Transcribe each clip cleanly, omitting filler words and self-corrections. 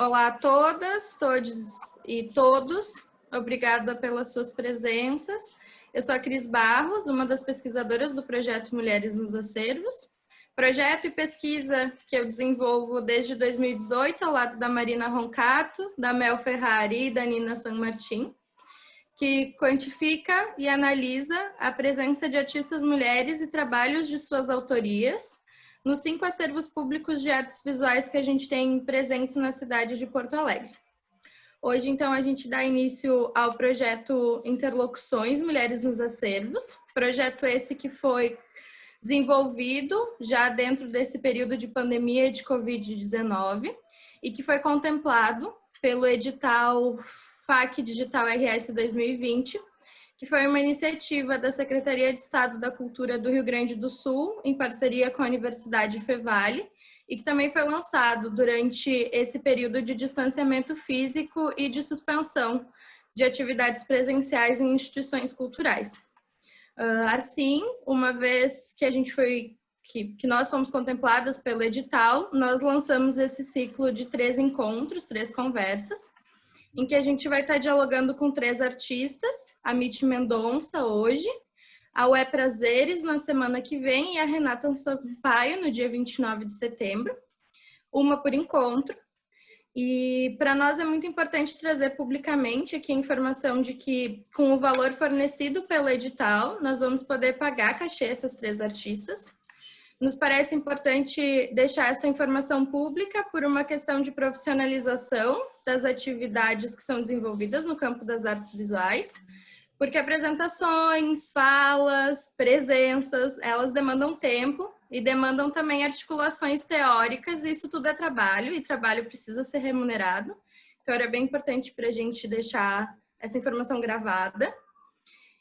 Olá a todas, todos e todos. Obrigada pelas suas presenças. Eu sou a Cris Barros, uma das pesquisadoras do projeto Mulheres nos Acervos. Projeto e pesquisa que eu desenvolvo desde 2018 ao lado da Marina Roncato, da Mel Ferrari e da Nina San Martin, que quantifica e analisa a presença de artistas mulheres e trabalhos de suas autorias nos 5 acervos públicos de artes visuais que a gente tem presentes na cidade de Porto Alegre. Hoje, então, a gente dá início ao projeto Interlocuções Mulheres nos Acervos, projeto esse que foi desenvolvido já dentro desse período de pandemia de Covid-19 e que foi contemplado pelo edital FAC Digital RS 2020, que foi uma iniciativa da Secretaria de Estado da Cultura do Rio Grande do Sul, em parceria com a Universidade Fevale, e que também foi lançado durante esse período de distanciamento físico e de suspensão de atividades presenciais em instituições culturais. Assim, uma vez que a gente que nós fomos contempladas pelo edital, nós lançamos esse ciclo de 3 encontros, 3 conversas, em que a gente vai estar dialogando com 3 artistas, a Mitty Mendonça hoje, a Ué Prazeres na semana que vem e a Renata Sampaio no dia 29 de setembro, uma por encontro. E para nós é muito importante trazer publicamente aqui a informação de que, com o valor fornecido pelo edital, nós vamos poder pagar cachê a essas 3 artistas. Nos parece importante deixar essa informação pública por uma questão de profissionalização das atividades que são desenvolvidas no campo das artes visuais, porque apresentações, falas, presenças, elas demandam tempo e demandam também articulações teóricas, e isso tudo é trabalho, e trabalho precisa ser remunerado. Então, era bem importante para a gente deixar essa informação gravada.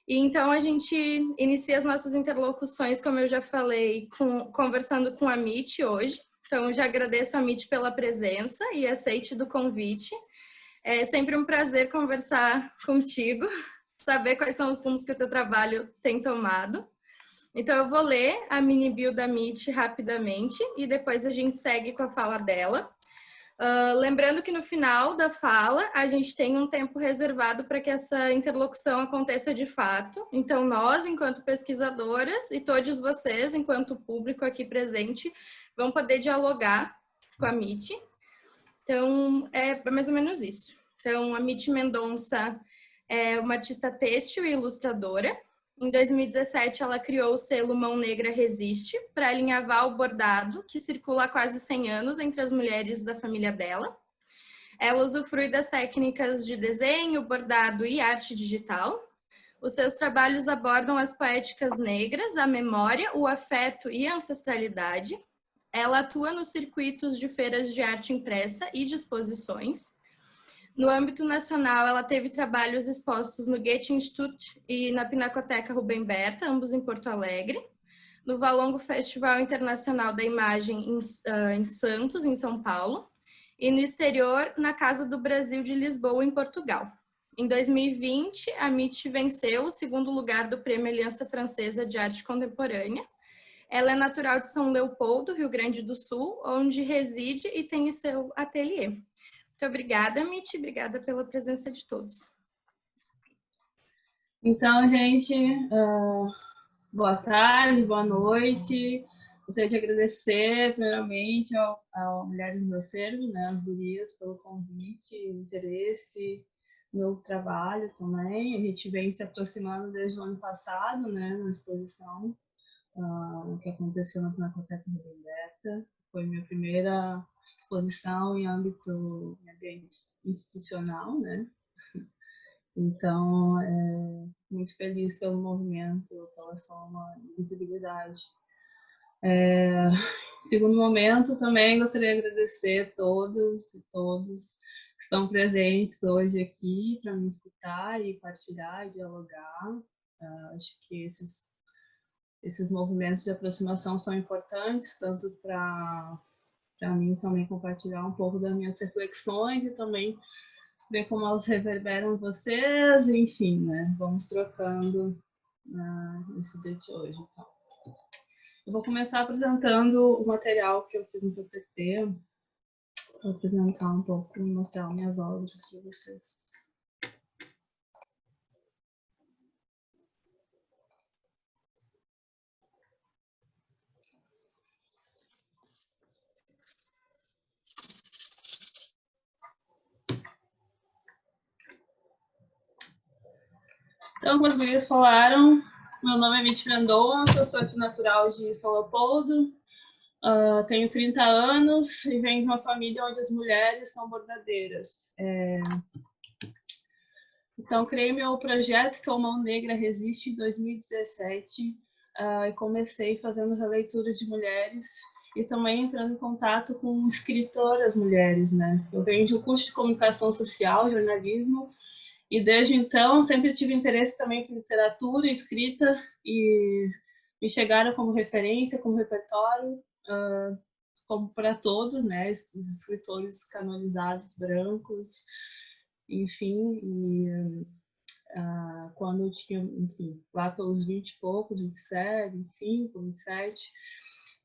E então, a gente inicia as nossas interlocuções, como eu já falei, conversando com a Mitty hoje. Então, eu já agradeço a Mitty pela presença e aceite do convite. É sempre um prazer conversar contigo, saber quais são os rumos que o teu trabalho tem tomado. Então, eu vou ler a mini bio da Mitty rapidamente e depois a gente segue com a fala dela. Lembrando que no final da fala, a gente tem um tempo reservado para que essa interlocução aconteça de fato. Então, nós, enquanto pesquisadoras, e todos vocês, enquanto público aqui presente, vão poder dialogar com a Mitty. Então, é mais ou menos isso. Então, a Mitty Mendonça é uma artista têxtil e ilustradora. Em 2017, ela criou o selo Mão Negra Resiste para alinhavar o bordado, que circula há quase 100 anos entre as mulheres da família dela. Ela usufrui das técnicas de desenho, bordado e arte digital. Os seus trabalhos abordam as poéticas negras, a memória, o afeto e a ancestralidade. Ela atua nos circuitos de feiras de arte impressa e de exposições. No âmbito nacional, ela teve trabalhos expostos no Goethe Institut e na Pinacoteca Rubem Berta, ambos em Porto Alegre. No Valongo Festival Internacional da Imagem em Santos, em São Paulo. E no exterior, na Casa do Brasil de Lisboa, em Portugal. Em 2020, a Mitty venceu o 2º lugar do Prêmio Aliança Francesa de Arte Contemporânea. Ela é natural de São Leopoldo, Rio Grande do Sul, onde reside e tem seu ateliê. Muito obrigada, Mitty. Obrigada pela presença de todos. Então, gente, boa tarde, boa noite. Gostaria de agradecer, primeiramente, ao Mulheres no Acervo, né, as gurias, pelo convite, interesse, meu trabalho também. A gente vem se aproximando desde o ano passado, né, na exposição que aconteceu na Pinacoteca Rubem Berta. Foi minha primeira exposição em âmbito institucional, né? Então, muito feliz pelo movimento, pela sua visibilidade. Segundo momento, também gostaria de agradecer todas e todos que estão presentes hoje aqui para me escutar e partilhar e dialogar. Acho que esses movimentos de aproximação são importantes, tanto para mim também compartilhar um pouco das minhas reflexões e também ver como elas reverberam em vocês, enfim, né? Vamos trocando nesse dia de hoje. Então. Eu vou começar apresentando o material que eu fiz no PPT, Vou apresentar um pouco, mostrar minhas obras para vocês. Então, como as meninas falaram, meu nome é Mitty Mendonça, sou aqui natural de São Leopoldo, tenho 30 anos e venho de uma família onde as mulheres são bordadeiras. Então, criei meu projeto, que é o Mão Negra Resiste, em 2017, e comecei fazendo releituras de mulheres e também entrando em contato com escritoras mulheres, né? Eu venho de um curso de comunicação social, jornalismo, e desde então sempre tive interesse também por literatura, escrita, e me chegaram como referência, como repertório, como para todos, né? Esses escritores canonizados brancos, enfim, e quando eu tinha, enfim, lá pelos 20 e poucos, 27, 25, 27,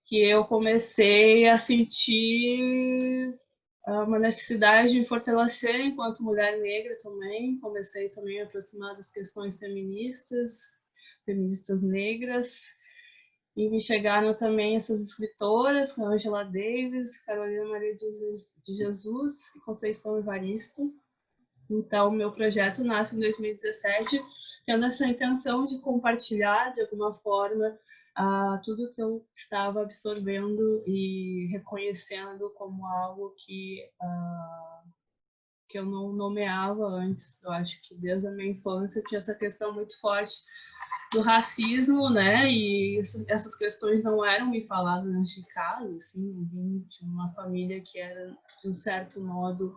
que eu comecei a sentir uma necessidade de me fortalecer enquanto mulher negra também. Comecei também a aproximar das questões feministas, feministas negras, e me chegaram também essas escritoras, Angela Davis, Carolina Maria de Jesus e Conceição Evaristo. Então, o meu projeto nasce em 2017, tendo essa intenção de compartilhar, de alguma forma, tudo que eu estava absorvendo e reconhecendo como algo que eu não nomeava antes. Eu acho que desde a minha infância tinha essa questão muito forte do racismo, né? E essas questões não eram me faladas dentro de casa, assim, eu vim de uma família que era, de um certo modo,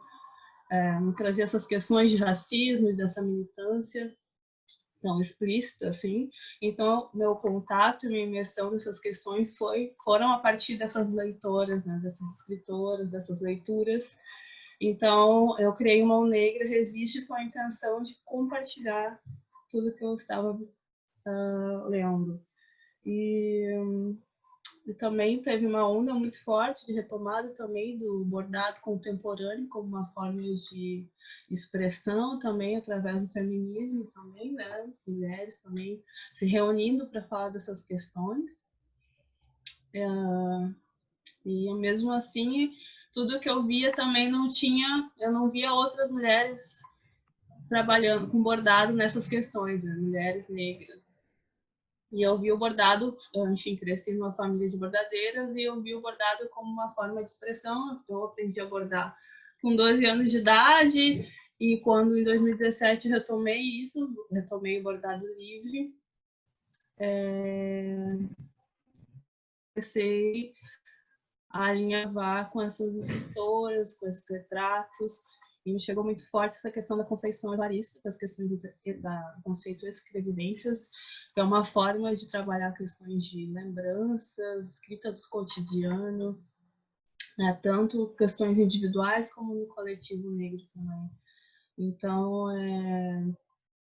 me trazia essas questões de racismo e dessa militância tão explícita, assim. Então, meu contato e minha imersão nessas questões foram a partir dessas leitoras, né? Dessas escritoras, dessas leituras. Então, eu criei o Mão Negra Resiste com a intenção de compartilhar tudo que eu estava lendo. E também teve uma onda muito forte de retomada também do bordado contemporâneo como uma forma de expressão também através do feminismo também, né? As mulheres também se reunindo para falar dessas questões. E mesmo assim, tudo que eu via também eu não via outras mulheres trabalhando com bordado nessas questões, né? Mulheres negras. E eu vi o bordado, enfim, cresci numa família de bordadeiras e eu vi o bordado como uma forma de expressão. Eu aprendi a bordar com 12 anos de idade e quando em 2017 retomei isso, retomei o bordado livre, comecei a alinhavar com essas escritoras, com esses retratos, e me chegou muito forte essa questão da Conceição Evaristo, das questões do conceito escrevivências, que é uma forma de trabalhar questões de lembranças, escrita do cotidiano, né, tanto questões individuais como no coletivo negro também.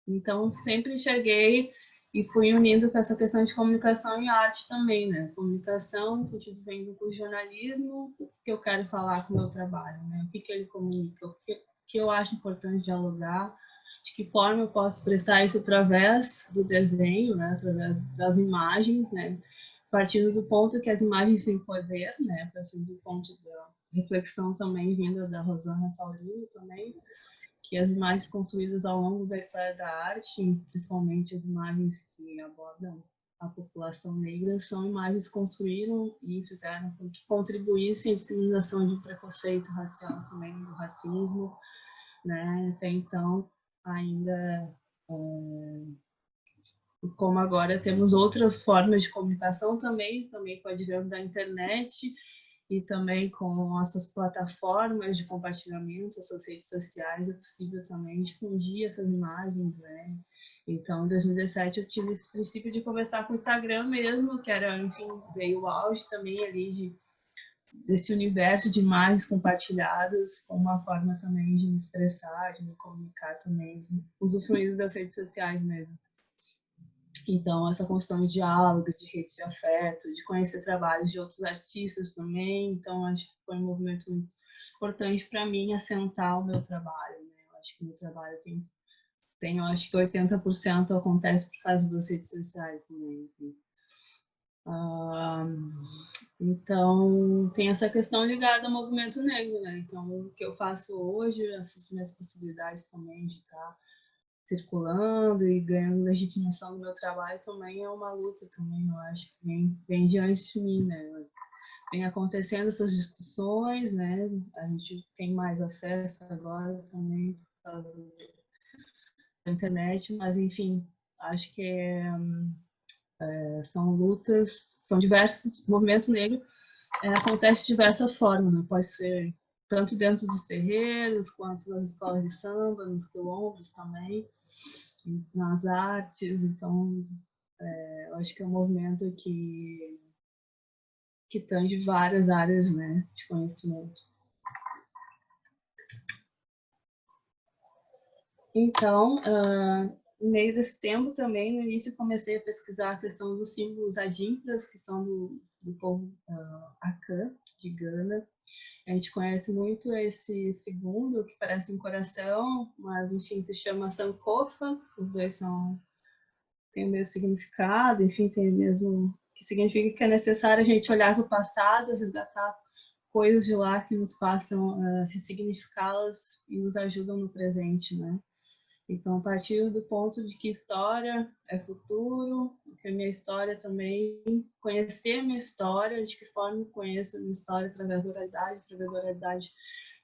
Então sempre enxerguei e fui unindo com essa questão de comunicação e arte também, né? Comunicação, no sentido vem do jornalismo, o que eu quero falar com o meu trabalho, né? O que ele comunica, o que eu acho importante dialogar, de que forma eu posso expressar isso através do desenho, né? Através das imagens, né? Partindo do ponto que as imagens têm poder, né? Partindo do ponto da reflexão também vinda da Rosana Paulino também, que as imagens construídas ao longo da história da arte, principalmente as imagens que abordam a população negra, são imagens que construíram e fizeram com que contribuíssem à disseminação de preconceito racial também, do racismo, né? Até então, ainda, como agora temos outras formas de comunicação também com o advento da internet, e também com essas plataformas de compartilhamento, essas redes sociais, é possível também difundir essas imagens, né? Então, em 2017 eu tive esse princípio de conversar com o Instagram mesmo, que era, enfim, veio o auge também ali desse universo de imagens compartilhadas, como uma forma também de me expressar, de me comunicar também, usufruindo das redes sociais mesmo. Então, essa construção de diálogo, de rede de afeto, de conhecer trabalhos de outros artistas também. Então, acho que foi um movimento muito importante para mim assentar o meu trabalho, né? Eu acho que o meu trabalho eu acho que 80% acontece por causa das redes sociais também. Assim. Então, tem essa questão ligada ao movimento negro, né? Então, o que eu faço hoje, essas minhas possibilidades também de estar circulando e ganhando legitimação do meu trabalho também é uma luta também, eu acho que vem diante de mim, né? Vem acontecendo essas discussões, né? A gente tem mais acesso agora também por causa da internet, mas enfim, acho que são lutas, são diversos, o movimento negro acontece de diversa forma, né? Pode ser tanto dentro dos terreiros, quanto nas escolas de samba, nos quilombos também, nas artes. Então, eu acho que é um movimento que tange várias áreas, né, de conhecimento. Então, no meio desse tempo também, no início, comecei a pesquisar a questão dos símbolos adimpras, que são do povo Akan, de Gana. A gente conhece muito esse segundo, que parece um coração, mas, enfim, se chama Sankofa. Os dois têm o mesmo significado, enfim, tem o mesmo... que significa que é necessário a gente olhar para o passado, resgatar coisas de lá que nos façam ressignificá-las e nos ajudam no presente, né? Então, partiu do ponto de que história é futuro, que a minha história também, conhecer a minha história, de que forma eu conheço a minha história através da oralidade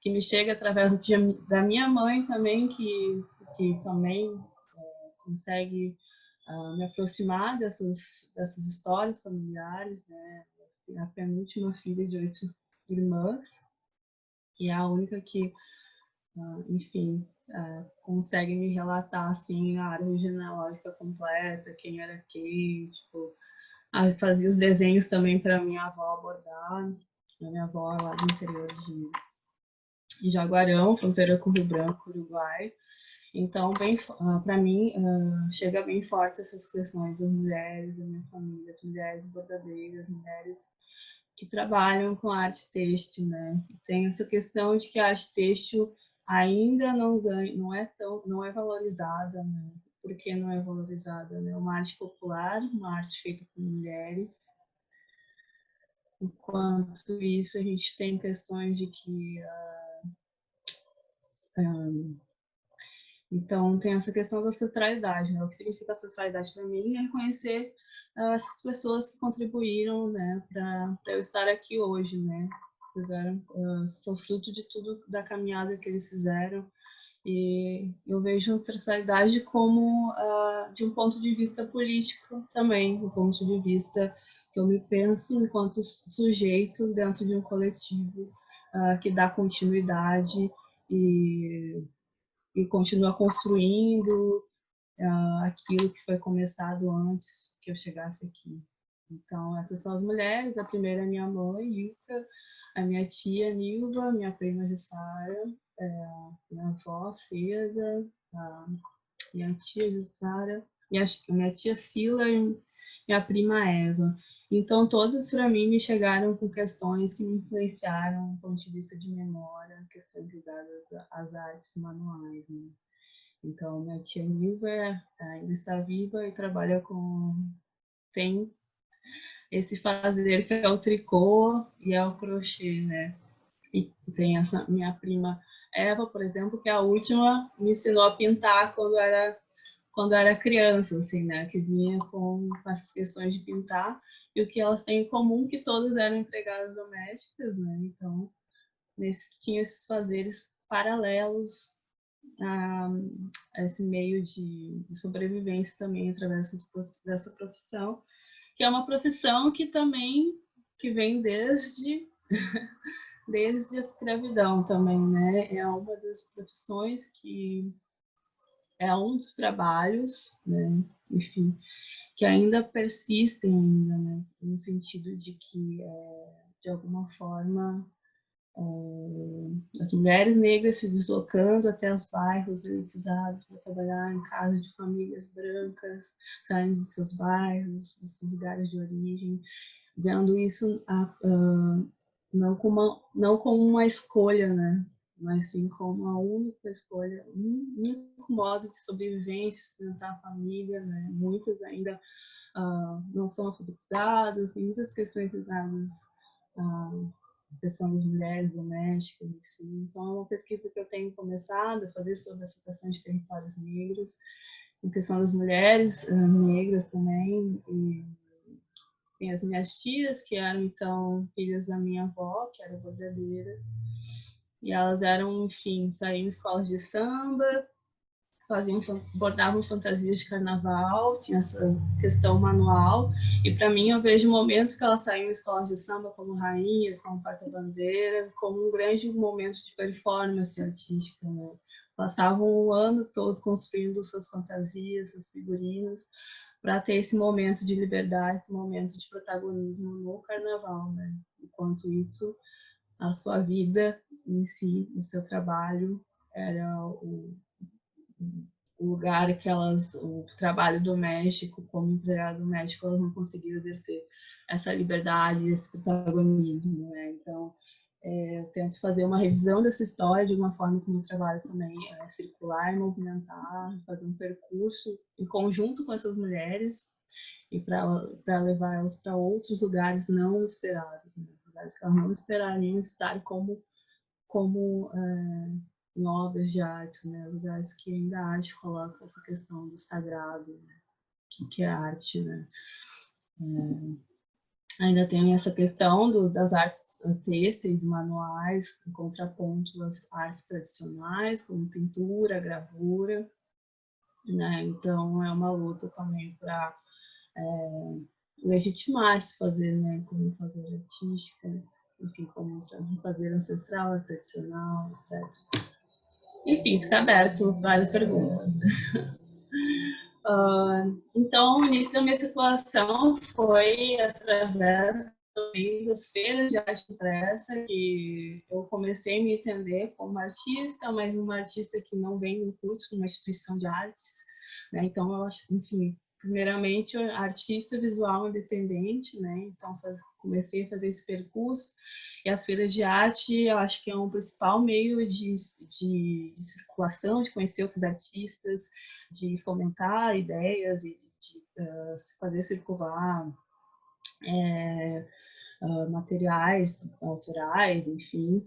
que me chega através da minha mãe também, que também consegue me aproximar dessas histórias familiares, né? A penúltima filha de 8 irmãs, e é a única que enfim, consegue me relatar assim a árvore genealógica completa, quem era quem, tipo, fazia os desenhos também para minha avó bordar, a minha avó lá do interior de Jaguarão, fronteira com o Rio Branco, Uruguai. Então, para mim, chega bem forte essas questões das mulheres da minha família, as mulheres bordadeiras, mulheres que trabalham com arte têxtil, né? Tem essa questão de que a arte têxtil ainda não ganha, não é valorizada, né? Por que não é valorizada, né? Uma arte popular, uma arte feita por mulheres. Enquanto isso, a gente tem questões de que então tem essa questão da ancestralidade, né? O que significa ancestralidade para mim é conhecer essas pessoas que contribuíram, né, para eu estar aqui hoje, né? Fizeram, são fruto de tudo da caminhada que eles fizeram, e eu vejo a ancestralidade como de um ponto de vista político também, do ponto de vista que eu me penso enquanto sujeito dentro de um coletivo que dá continuidade e continua construindo aquilo que foi começado antes que eu chegasse aqui. Então, essas são as mulheres. A primeira é minha mãe, Ilka, a minha tia, Nilva, minha prima, Jussara, minha avó, César, a minha tia, Jussara, minha tia Sila e minha prima, Eva. Então, todas para mim me chegaram com questões que me influenciaram do ponto de vista de memória, questões ligadas às artes manuais, né? Então, minha tia Nilva ainda está viva e trabalha tem esse fazer que é o tricô e é o crochê, né? E tem essa minha prima Eva, por exemplo, que é a última, me ensinou a pintar quando era criança, assim, né? Que vinha com essas questões de pintar. E o que elas têm em comum que todas eram empregadas domésticas, né? Então, tinha esses fazeres paralelos a esse meio de sobrevivência também através dessa profissão, que é uma profissão que também que vem desde a escravidão também, né? É uma das profissões que é um dos trabalhos, né? Enfim, que ainda persistem ainda, né? No sentido de que, de alguma forma, as mulheres negras se deslocando até os bairros elitizados para trabalhar em casas de famílias brancas, saindo de seus bairros, dos seus lugares de origem, vendo isso não como uma escolha, né? Mas sim como uma única escolha, um único modo de sobrevivência, sustentar a família, né? Muitas ainda não são alfabetizadas, tem muitas questões ligadas à questão das mulheres domésticas, assim. Então é uma pesquisa que eu tenho começado a fazer sobre a situação de territórios negros, em questão das mulheres negras também, e tem as minhas tias, que eram, então, filhas da minha avó, que era bordadeira. E elas eram, enfim, saíam em escolas de samba, bordavam fantasias de carnaval, tinha essa questão manual. E, para mim, eu vejo o momento que elas saíam em escolas de samba como rainhas, como porta-bandeira, como um grande momento de performance artística, né? Passavam o ano todo construindo suas fantasias, seus figurinos, para ter esse momento de liberdade, esse momento de protagonismo no carnaval, né? Enquanto isso, a sua vida em si, o seu trabalho, era o lugar que o trabalho doméstico, como empregado doméstico, elas não conseguiam exercer essa liberdade, esse protagonismo, né? Então, eu tento fazer uma revisão dessa história de uma forma como o trabalho também é circular, movimentar, fazer um percurso em conjunto com essas mulheres e para levar elas para outros lugares não esperados, né? Lugares que elas não esperariam estar como em obras de arte, né? Lugares que ainda a arte coloca essa questão do sagrado, né? Que é arte, né? Ainda tem essa questão das artes têxteis, manuais, em contraponto às artes tradicionais, como pintura, gravura, né? Então, é uma luta também para legitimar esse fazer, né? Como fazer artística, enfim, como fazer ancestral, tradicional, etc. Enfim, fica aberto várias perguntas. Então, o início da minha circulação foi através também das feiras de arte impressa, que eu comecei a me entender como artista, mas uma artista que não vem no curso de uma instituição de artes, né? Então, eu acho, enfim, primeiramente, artista visual independente, né? Então, comecei a fazer esse percurso. E as feiras de arte, eu acho que é um principal meio de circulação, de conhecer outros artistas, de fomentar ideias e de fazer circular materiais autorais, enfim.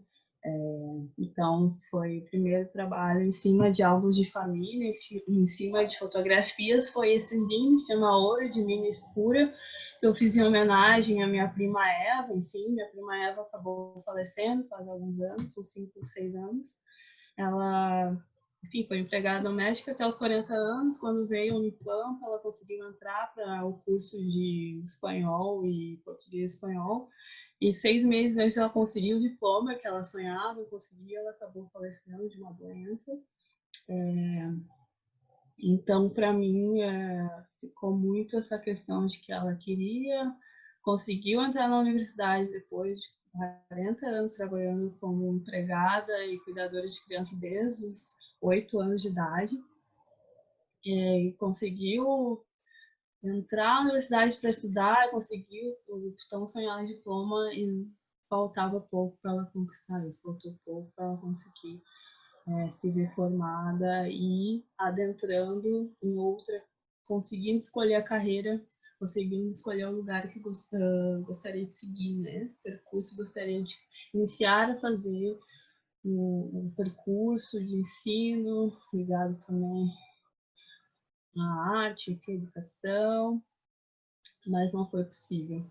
Então, foi o primeiro trabalho em cima de álbuns de família, em cima de fotografias, foi esse lindo, se chama Ouro, de Mina Escura, que eu fiz em homenagem à minha prima Eva. Enfim, minha prima Eva acabou falecendo faz alguns anos, uns 5, 6 anos. Ela, enfim, foi empregada doméstica até os 40 anos. Quando veio a Unipampa, ela conseguiu entrar para o curso de espanhol e português e espanhol. E 6 meses antes ela conseguiu o diploma que ela sonhava, conseguiu, ela acabou falecendo de uma doença. Então, para mim, ficou muito essa questão de que ela conseguiu entrar na universidade depois de 40 anos trabalhando como empregada e cuidadora de criança desde os 8 anos de idade. E conseguiu entrar na universidade para estudar, conseguiu o tão sonhado diploma e faltava pouco para ela conquistar isso, faltou pouco para ela conseguir se ver formada e adentrando em outra, conseguindo escolher a carreira, conseguindo escolher o lugar que gostaria de seguir, né? O percurso gostaria de iniciar a fazer um percurso de ensino ligado também à arte, à educação, mas não foi possível.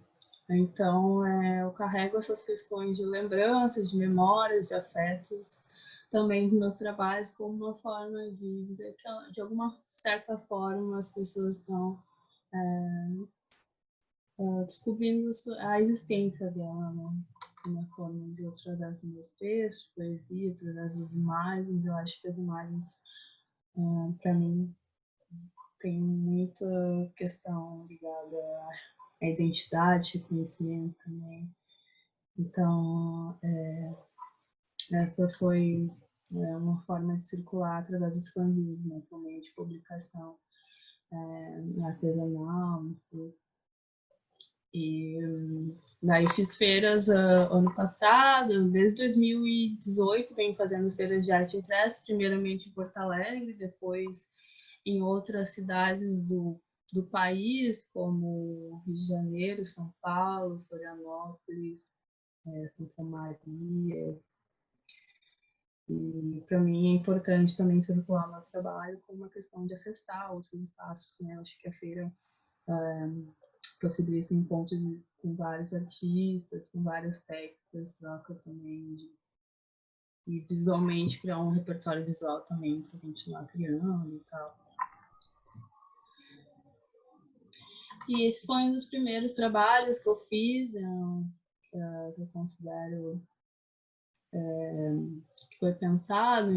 Então, eu carrego essas questões de lembranças, de memórias, de afetos, também dos meus trabalhos, como uma forma de dizer que, de alguma certa forma, as pessoas estão descobrindo a existência dela, né? De uma forma de através dos meus textos, poesia, através das imagens. Eu acho que as imagens, para mim, tem muita questão ligada à identidade, reconhecimento também. Então, essa foi uma forma de circular através dos fanzines, né, também de publicação artesanal, enfim. E daí fiz feiras ano passado, desde 2018 venho fazendo feiras de arte impressa, primeiramente em Porto Alegre, depois em outras cidades do país, como Rio de Janeiro, São Paulo, Florianópolis, Santa Maria. E para mim é importante também circular o meu trabalho como uma questão de acessar outros espaços, né? Eu acho que a feira possibilita um encontro com vários artistas, com várias técnicas, troca também e visualmente criar um repertório visual também para continuar criando e tal. E esse foi um dos primeiros trabalhos que eu fiz, que eu considero que foi pensado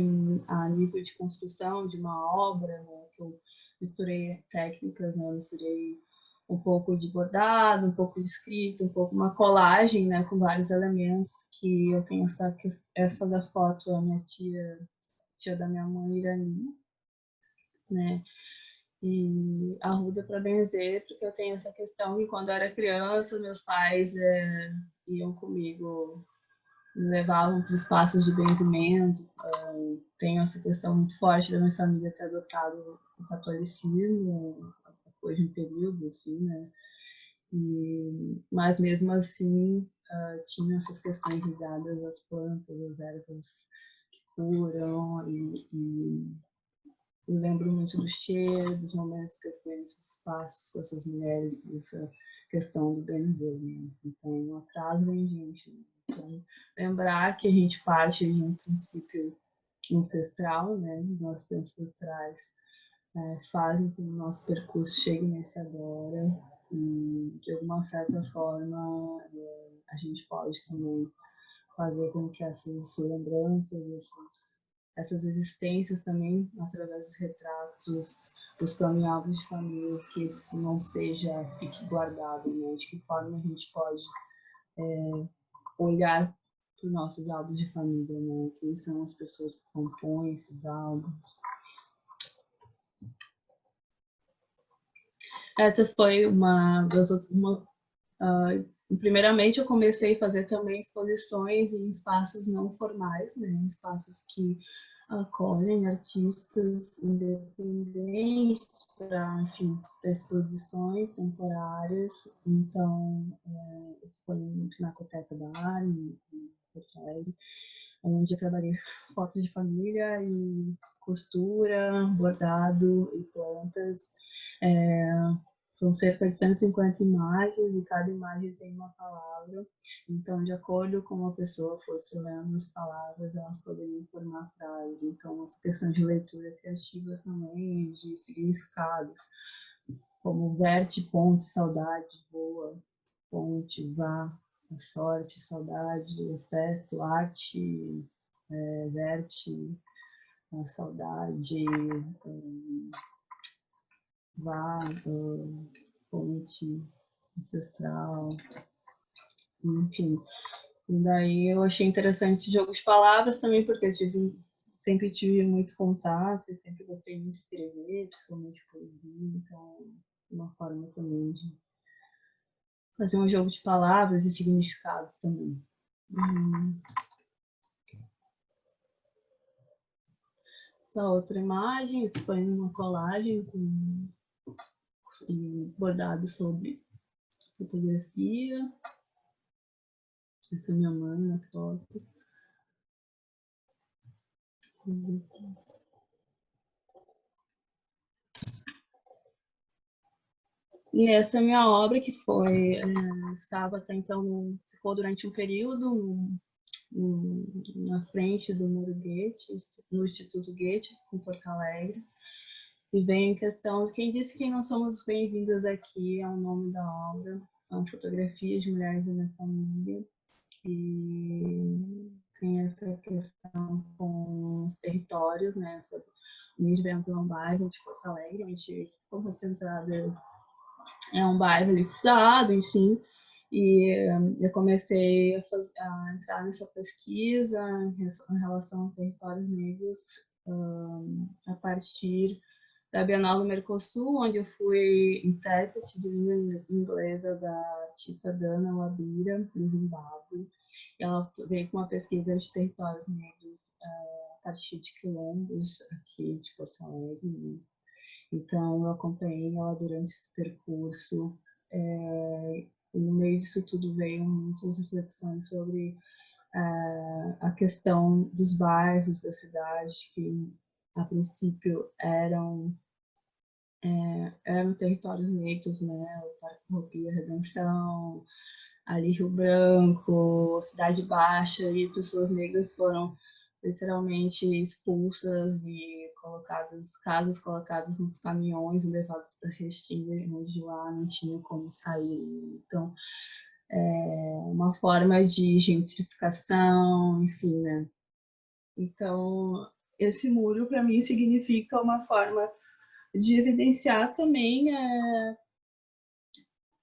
a nível de construção de uma obra, né, que eu misturei técnicas, né, eu misturei um pouco de bordado, um pouco de escrita, um pouco uma colagem, né, com vários elementos, que eu tenho essa da foto, a minha tia da minha mãe, Irani, né, e Arruda para benzer, porque eu tenho essa questão que quando eu era criança, meus pais iam comigo, me levavam para os espaços de benzimento. Tenho essa questão muito forte da minha família ter adotado o catolicismo depois de um período, assim, né? Mas mesmo assim, tinha essas questões ligadas às plantas, às ervas que curam, e eu lembro muito do cheiro, dos momentos que eu fui nesses espaços com essas mulheres, dessa questão do benzer, né? Então, atrás vem gente, né? Então, lembrar que a gente parte de um princípio ancestral, né? Nossos ancestrais fazem com que o nosso percurso chegue nesse agora e, de alguma certa forma, a gente pode também fazer com que essas lembranças, essas existências também, através dos retratos, buscando em álbuns de famílias, que isso não fique guardado, né? De que forma a gente pode olhar para os nossos álbuns de família, né? Quem são as pessoas que compõem esses álbuns. Essa foi uma das primeiramente eu comecei a fazer também exposições em espaços não formais, né? Espaços que acolhem artistas independentes para, enfim, exposições temporárias. Então, isso foi muito na Coteca da Ar, em Porto Alegre, onde eu trabalhei fotos de família e costura, bordado e plantas. São cerca de 150 imagens e cada imagem tem uma palavra. Então, de acordo com como a pessoa fosse lendo as palavras, elas poderiam formar a frase. Então, essa questão de leitura criativa também, de significados, como verte, ponte, saudade, voa, ponte, vá, a sorte, saudade, afeto, arte, verte, a saudade, vá, ponte, ancestral, enfim. E daí eu achei interessante esse jogo de palavras também, porque eu sempre tive muito contato, e sempre gostei muito de escrever, principalmente poesia, então uma forma também de fazer um jogo de palavras e significados também. Essa outra imagem, isso foi uma colagem com bordado sobre fotografia. Essa é minha mãe na foto. E essa é a minha obra, que estava até então, ficou durante um período na frente do Muro Goethe, no Instituto Goethe, em Porto Alegre. E vem em questão, quem disse que não somos bem-vindas aqui, é o nome da obra. São fotografias de mulheres da minha família. E tem essa questão com os territórios, né? O Luiz Bento é um bairro de Porto Alegre, onde ficou concentrada, é um bairro elitizado, enfim, E eu comecei a entrar nessa pesquisa em relação a territórios negros a partir da Bienal do Mercosul, onde eu fui intérprete de língua inglesa da artista Dana Wabira, do Zimbábue. Ela veio com uma pesquisa de territórios negros a partir de quilombos aqui de Porto Alegre, né? Então, eu acompanhei ela durante esse percurso. E no meio disso tudo veio muitas reflexões sobre a questão dos bairros da cidade, que a princípio eram territórios negros, né? O Parque Roupia, Redenção, ali Rio Branco, Cidade Baixa, e pessoas negras foram literalmente expulsas e casas colocadas nos caminhões e levadas para Restinga, onde lá não tinha como sair. Então, uma forma de gentrificação, enfim, né? Então, esse muro para mim significa uma forma de evidenciar também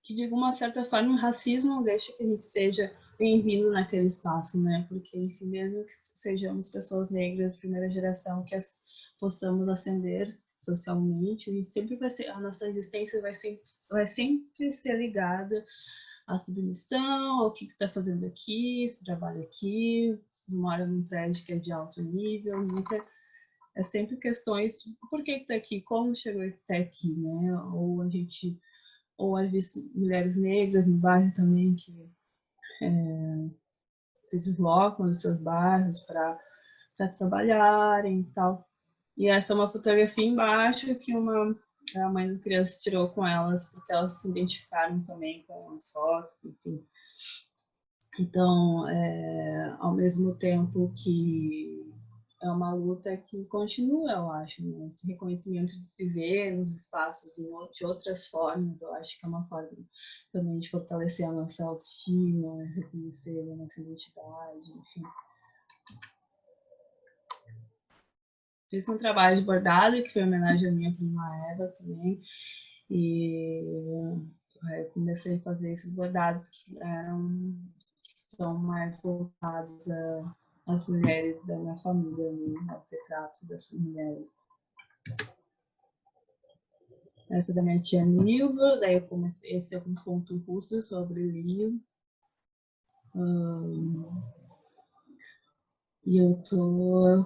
que, de alguma certa forma, o racismo não deixa que a gente seja bem-vindo naquele espaço, né? Porque, enfim, mesmo que sejamos pessoas negras, primeira geração, que possamos ascender socialmente, e sempre vai ser, a nossa existência vai sempre ser ligada à submissão, ao que está fazendo aqui, se trabalha aqui, se mora num prédio que é de alto nível, nunca é sempre questões de por que está aqui, como chegou até aqui, né? Ou às vezes mulheres negras no bairro também que se deslocam dos seus bairros para trabalharem e tal. E essa é uma fotografia embaixo que a mãe das crianças tirou com elas, porque elas se identificaram também com as fotos, enfim. Então, ao mesmo tempo que é uma luta que continua, eu acho, né? Esse reconhecimento de se ver nos espaços de outras formas, eu acho que é uma forma também de fortalecer a nossa autoestima, reconhecer a nossa identidade, enfim. Fiz um trabalho de bordado, que foi em homenagem à minha prima Eva também, e eu comecei a fazer esses bordados que são mais voltados às mulheres da minha família, né? Aos retratos dessas mulheres. Essa é da minha tia Nilva, daí eu comecei, esse é um ponto russo sobre o livro. E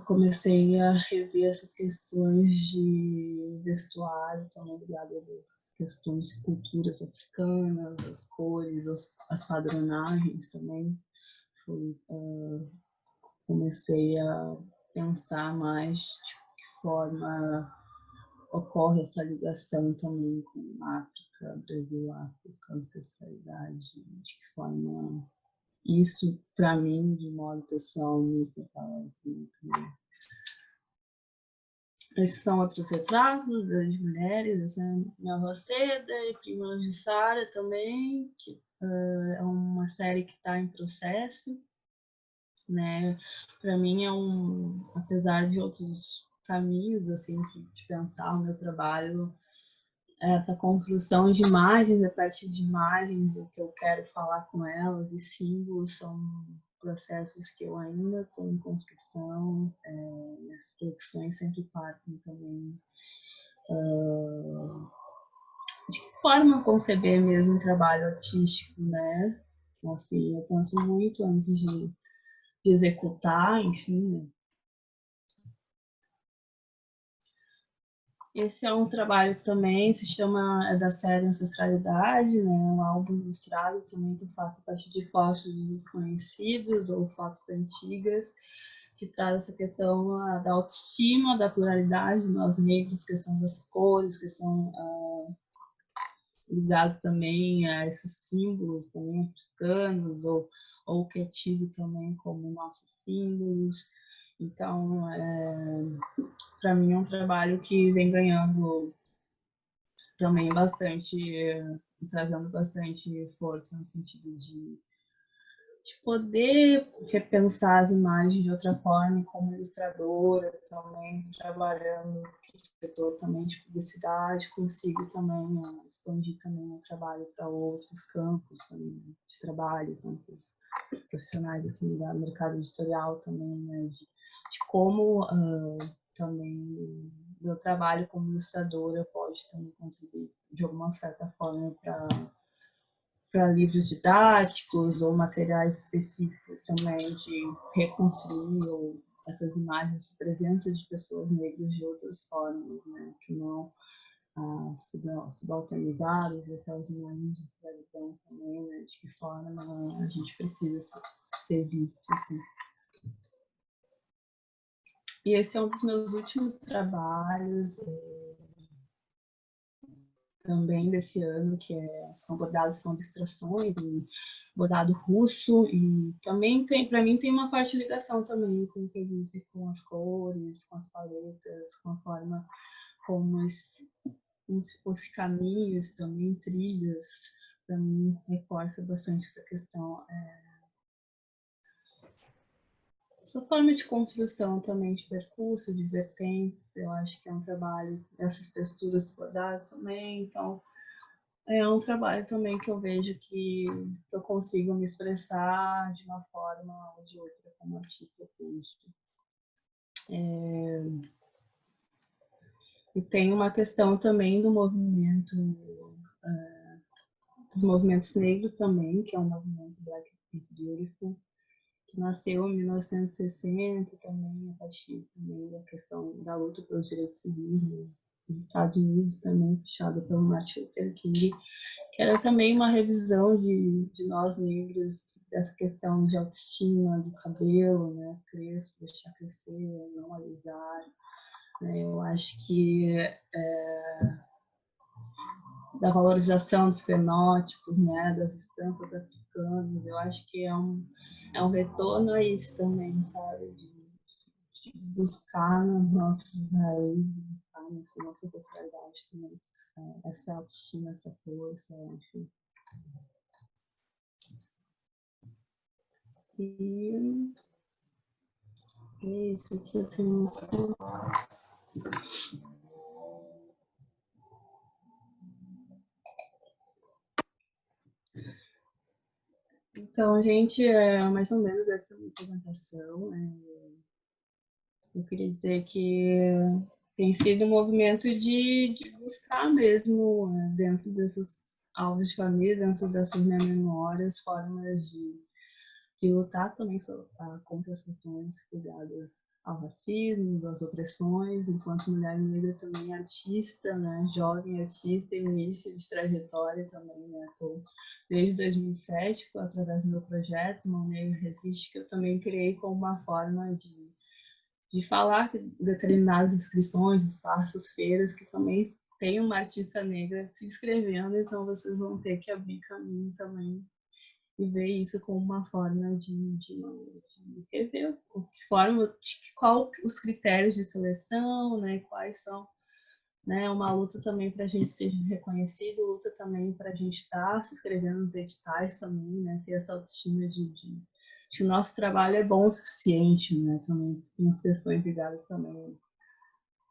comecei a rever essas questões de vestuário, também ligadas às questões de esculturas africanas, as cores, as padronagens também. Comecei a pensar mais de que forma ocorre essa ligação também com África, Brasil, África, ancestralidade, de que forma isso, para mim, de modo pessoal, me fortalece muito. Né? Esses são outros retratos das mulheres, minha avó Seda e prima de Sara também, que é uma série que está em processo. Né? Para mim apesar de outros caminhos assim de pensar o meu trabalho, essa construção de imagens, a partir de imagens, o que eu quero falar com elas e símbolos são processos que eu ainda estou em construção, as produções sempre partem também de que forma conceber mesmo um trabalho artístico, né? Assim, eu penso muito antes de executar, enfim, né? Esse é um trabalho que também se chama, da série Ancestralidade, né? Um álbum ilustrado também que eu faço a partir de fotos desconhecidos ou fotos antigas, que traz essa questão da autoestima, da pluralidade, nós negros, questão das cores, questão ligado também a esses símbolos também africanos, ou que é tido também como nossos símbolos. Então, para mim é um trabalho que vem ganhando também trazendo bastante força no sentido de poder repensar as imagens de outra forma, como ilustradora também, trabalhando no setor também de publicidade, consigo também expandir também o trabalho para outros campos também, de trabalho, campos profissionais assim, do mercado editorial também, né, de como também meu trabalho como ilustradora pode também contribuir de alguma certa forma para livros didáticos ou materiais específicos também de reconstruir essas imagens, presença de pessoas negras de outras formas, né, que não subalternizadas, e aquelas imagens de escravidão também, né, de que forma a gente precisa ser visto, assim. E esse é um dos meus últimos trabalhos, também desse ano, que são bordados, são abstrações, e bordado russo, e também tem, para mim, tem uma forte ligação também com o que eu disse, com as cores, com as paletas, com a forma como se fosse caminhos também, trilhas, para mim reforça bastante essa questão. Essa forma de construção também de percurso, de vertentes, eu acho que é um trabalho dessas texturas do bordado também, então é um trabalho também que eu vejo que eu consigo me expressar de uma forma ou de outra como artista plástica. E tem uma questão também do movimento, dos movimentos negros também, que é o movimento Black is Beautiful, que nasceu em 1960 também, a partir também da questão da luta pelos direitos civis nos Estados Unidos, também puxada pelo Martin Luther King, que era também uma revisão de nós negros, dessa questão de autoestima, do cabelo, né, crespo, deixar crescer, não alisar. Né, eu acho que da valorização dos fenótipos, né, das estampas africanas, eu acho que é um retorno a isso também, sabe, de buscar nas nossas raízes, buscar nessa nossa sexualidade também, essa autoestima, essa força, enfim. E é isso que eu tenho nos contatos. Então, gente, mais ou menos essa é a minha apresentação. Eu queria dizer que tem sido um movimento de buscar mesmo, dentro desses alvos de família, dentro dessas minhas memórias, formas de lutar também contra as questões ligadas ao racismo, às opressões, enquanto mulher negra também artista, né, jovem artista, início de trajetória também, né, tô desde 2007, através do meu projeto, Mão Negra Resiste, que eu também criei como uma forma de falar que determinadas inscrições, espaços, feiras, que também tem uma artista negra se inscrevendo, então vocês vão ter que abrir caminho também e ver isso como uma forma de rever qual os critérios de seleção, né, quais são, né, uma luta também para a gente ser reconhecido, luta também para a gente estar se inscrevendo nos editais também, né, ter essa autoestima de que o nosso trabalho é bom o suficiente, né, também tem as questões ligadas também.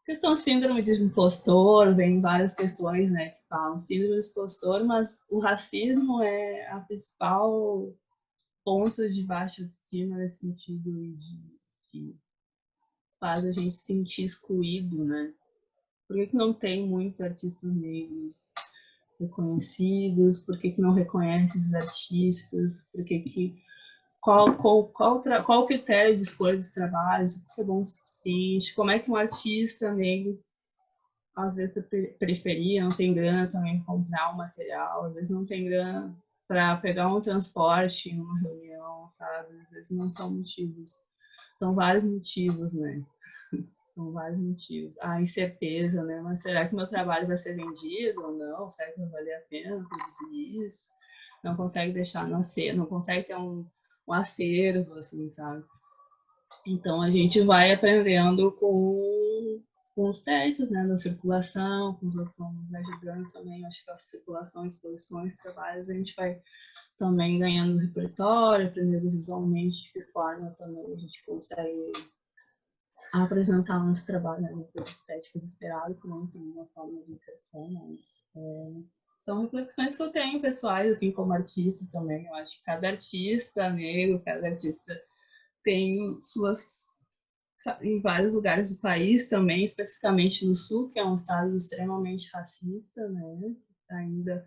Questão síndrome de impostor, vem várias questões, né, que falam síndrome de impostor, mas o racismo é a principal ponto de baixa autoestima nesse sentido de faz a gente se sentir excluído, né? Por que não tem muitos artistas negros reconhecidos? Por que não reconhece esses artistas? Qual o critério de escolha dos trabalhos? O que é bom o suficiente? Como é que um artista negro, às vezes, da periferia, não tem grana também para comprar um material, às vezes não tem grana para pegar um transporte em uma reunião, sabe? Às vezes não são motivos. São vários motivos, né? São vários motivos. A incerteza, né? Mas será que meu trabalho vai ser vendido ou não? Será que vai valer a pena produzir isso? Não consegue deixar nascer, não consegue ter um acervo, assim, sabe? Então a gente vai aprendendo com com os testes, né, da circulação, com os outros vamos ajudando também. Acho que a circulação, exposições, trabalhos, a gente vai também ganhando repertório, aprendendo visualmente de que forma também a gente consegue apresentar o nosso trabalho, né, das estéticas esperadas, também como uma forma de inserção, mas são reflexões que eu tenho pessoais, assim, como artista também. Eu acho que cada artista negro, cada artista tem suas em vários lugares do país também, especificamente no Sul, que é um estado extremamente racista, né? Ainda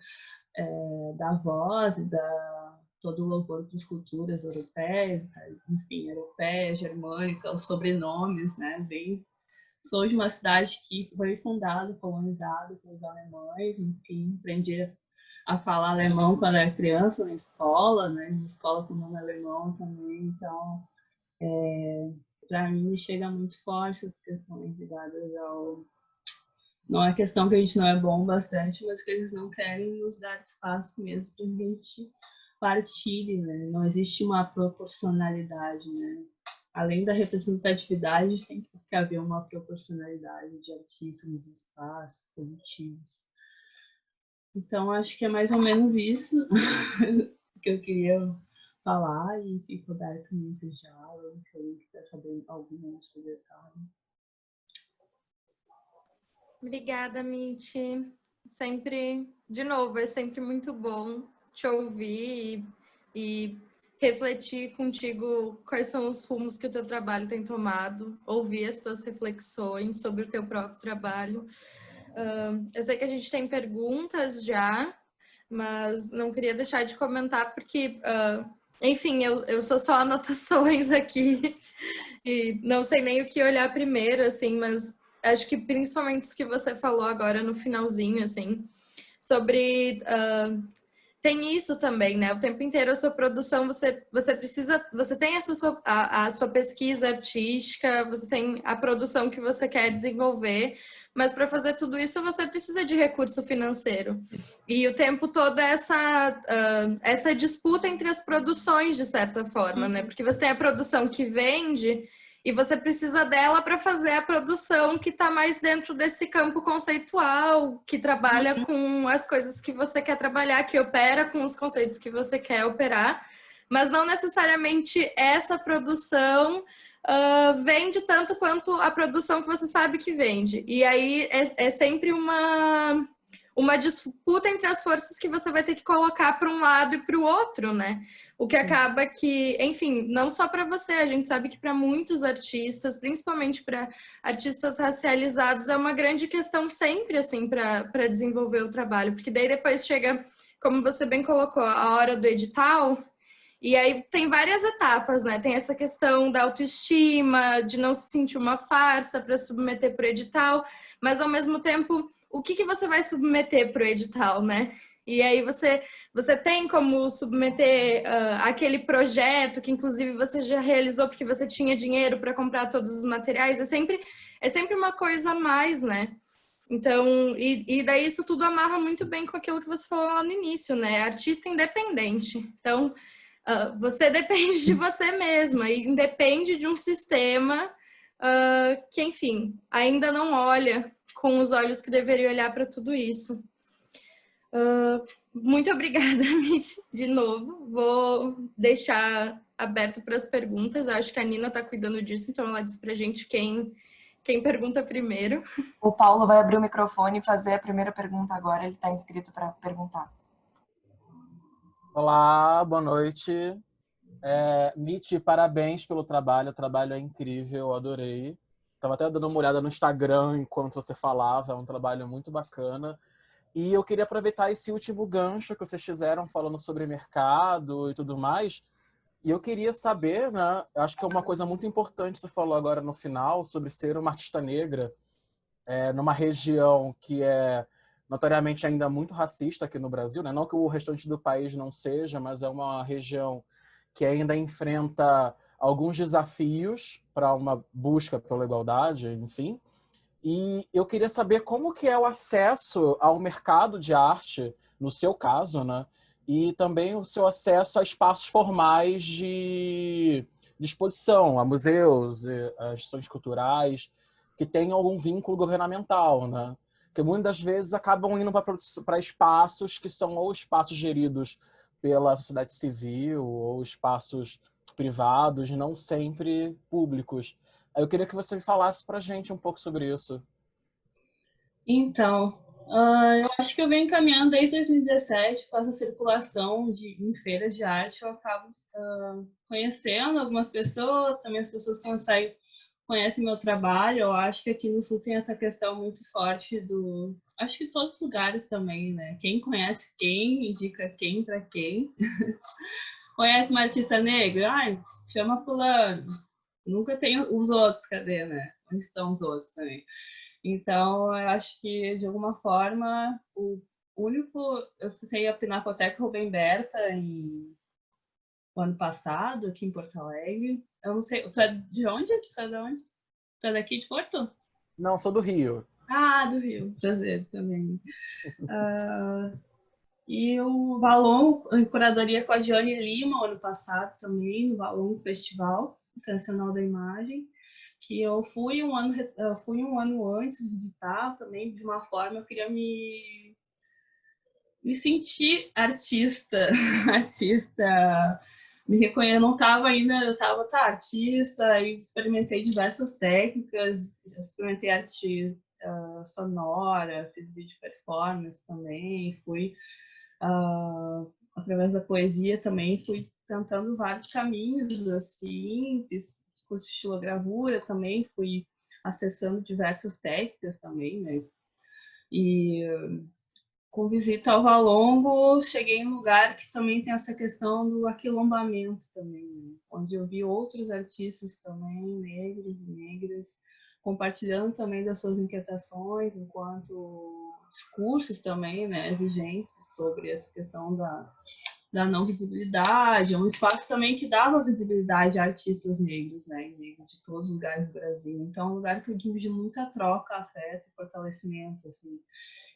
dá voz e dá todo o louvor para as culturas europeias, enfim, europeia, germânica, os sobrenomes, né? Sou de uma cidade que foi fundada, colonizada pelos alemães, enfim, aprendi a falar alemão quando era criança na escola, né? Na escola com nome alemão também, então para mim chega muito forte as questões ligadas ao... Não é questão que a gente não é bom bastante, mas que eles não querem nos dar espaço mesmo para a gente partilhe, né? Não existe uma proporcionalidade, né? Além da representatividade, tem que haver uma proporcionalidade de artistas nos espaços positivos. Então, acho que é mais ou menos isso que eu queria falar e fico aberto também para o diálogo, se alguém quiser saber algum outro detalhe. Obrigada, Mitty. Sempre, de novo, é sempre muito bom te ouvir e refletir contigo quais são os rumos que o teu trabalho tem tomado, ouvir as tuas reflexões sobre o teu próprio trabalho. Eu sei que a gente tem perguntas já, mas não queria deixar de comentar porque, enfim, eu sou só anotações aqui e não sei nem o que olhar primeiro, assim, mas acho que principalmente isso que você falou agora no finalzinho, assim, sobre... tem isso também, né? O tempo inteiro a sua produção, você precisa, você tem essa a sua pesquisa artística, você tem a produção que você quer desenvolver, mas para fazer tudo isso você precisa de recurso financeiro. E o tempo todo essa disputa entre as produções, de certa forma, né? Porque você tem a produção que vende e você precisa dela para fazer a produção que está mais dentro desse campo conceitual, que trabalha com as coisas que você quer trabalhar, que opera com os conceitos que você quer operar, mas não necessariamente essa produção vende tanto quanto a produção que você sabe que vende. E aí é sempre uma disputa entre as forças que você vai ter que colocar para um lado e para o outro, né? O que acaba que, enfim, não só para você, a gente sabe que para muitos artistas, principalmente para artistas racializados, é uma grande questão sempre, assim, para desenvolver o trabalho, porque daí depois chega, como você bem colocou, a hora do edital, e aí tem várias etapas, né? Tem essa questão da autoestima, de não se sentir uma farsa para submeter para o edital, mas ao mesmo tempo, o que você vai submeter para o edital, né? E aí você tem como submeter aquele projeto que inclusive você já realizou porque você tinha dinheiro para comprar todos os materiais. É sempre uma coisa a mais, né? Então, e daí isso tudo amarra muito bem com aquilo que você falou lá no início, né? Artista independente. Então, você depende de você mesma e independe de um sistema que, enfim, ainda não olha com os olhos que deveria olhar para tudo isso. Muito obrigada, Mitty, de novo. Vou deixar aberto para as perguntas. Acho que a Nina está cuidando disso, então ela diz para a gente quem pergunta primeiro. O Paulo vai abrir o microfone e fazer a primeira pergunta agora. Ele está inscrito para perguntar. Olá, boa noite. Mitty, parabéns pelo trabalho. O trabalho é incrível, eu adorei. Estava até dando uma olhada no Instagram enquanto você falava. É um trabalho muito bacana. E eu queria aproveitar esse último gancho que vocês fizeram falando sobre mercado e tudo mais. E eu queria saber, né? Acho que é uma coisa muito importante que você falou agora no final sobre ser uma artista negra numa região que é notoriamente ainda muito racista aqui no Brasil, né? Não que o restante do país não seja, mas é uma região que ainda enfrenta alguns desafios para uma busca pela igualdade, enfim. E eu queria saber como que é o acesso ao mercado de arte, no seu caso, né? E também o seu acesso a espaços formais de exposição, a museus, a instituições culturais. que tenham algum vínculo governamental, né? Que muitas das vezes acabam indo para espaços que são ou espaços geridos pela sociedade civil ou espaços privados, não sempre públicos. Aí eu queria que você falasse para a gente um pouco sobre isso. Então, eu acho que eu venho caminhando desde 2017, faço a circulação em feiras de arte, eu acabo conhecendo algumas pessoas, também as pessoas conhecem meu trabalho. Eu acho que aqui no Sul tem essa questão muito forte acho que em todos os lugares também, né? Quem conhece quem, indica quem para quem. Conhece uma artista negra? Ai, chama fulano. Nunca tem os outros, cadê, né? Onde estão os outros também? Então, eu acho que, de alguma forma, o único... Eu sei a Pinacoteca Rubem Berta no ano passado, aqui em Porto Alegre. Eu não sei, tu é de onde? Tu é de onde? Tu é daqui de Porto? Não, sou do Rio. Ah, do Rio. Prazer também. E o Valon, em curadoria com a Diane Lima, ano passado também, no Valon Festival Internacional da Imagem, que eu fui um ano antes visitar também, de uma forma, eu queria me sentir artista, artista, me reconhecer, eu não estava ainda, eu estava, artista, e experimentei diversas técnicas, experimentei arte sonora, fiz vídeo performance também, fui, através da poesia também, fui tentando vários caminhos, assim, fiz curso de estilogravura também, fui acessando diversas técnicas também, né, e com visita ao Valongo, cheguei em um lugar que também tem essa questão do aquilombamento também, né? Onde eu vi outros artistas também, negros e negras, compartilhando também das suas inquietações, enquanto discursos também, né, vigentes sobre essa questão da não visibilidade, é um espaço também que dava visibilidade a artistas negros, né, negros de todos os lugares do Brasil. Então, é um lugar que eu tive de muita troca, afeto e fortalecimento, assim.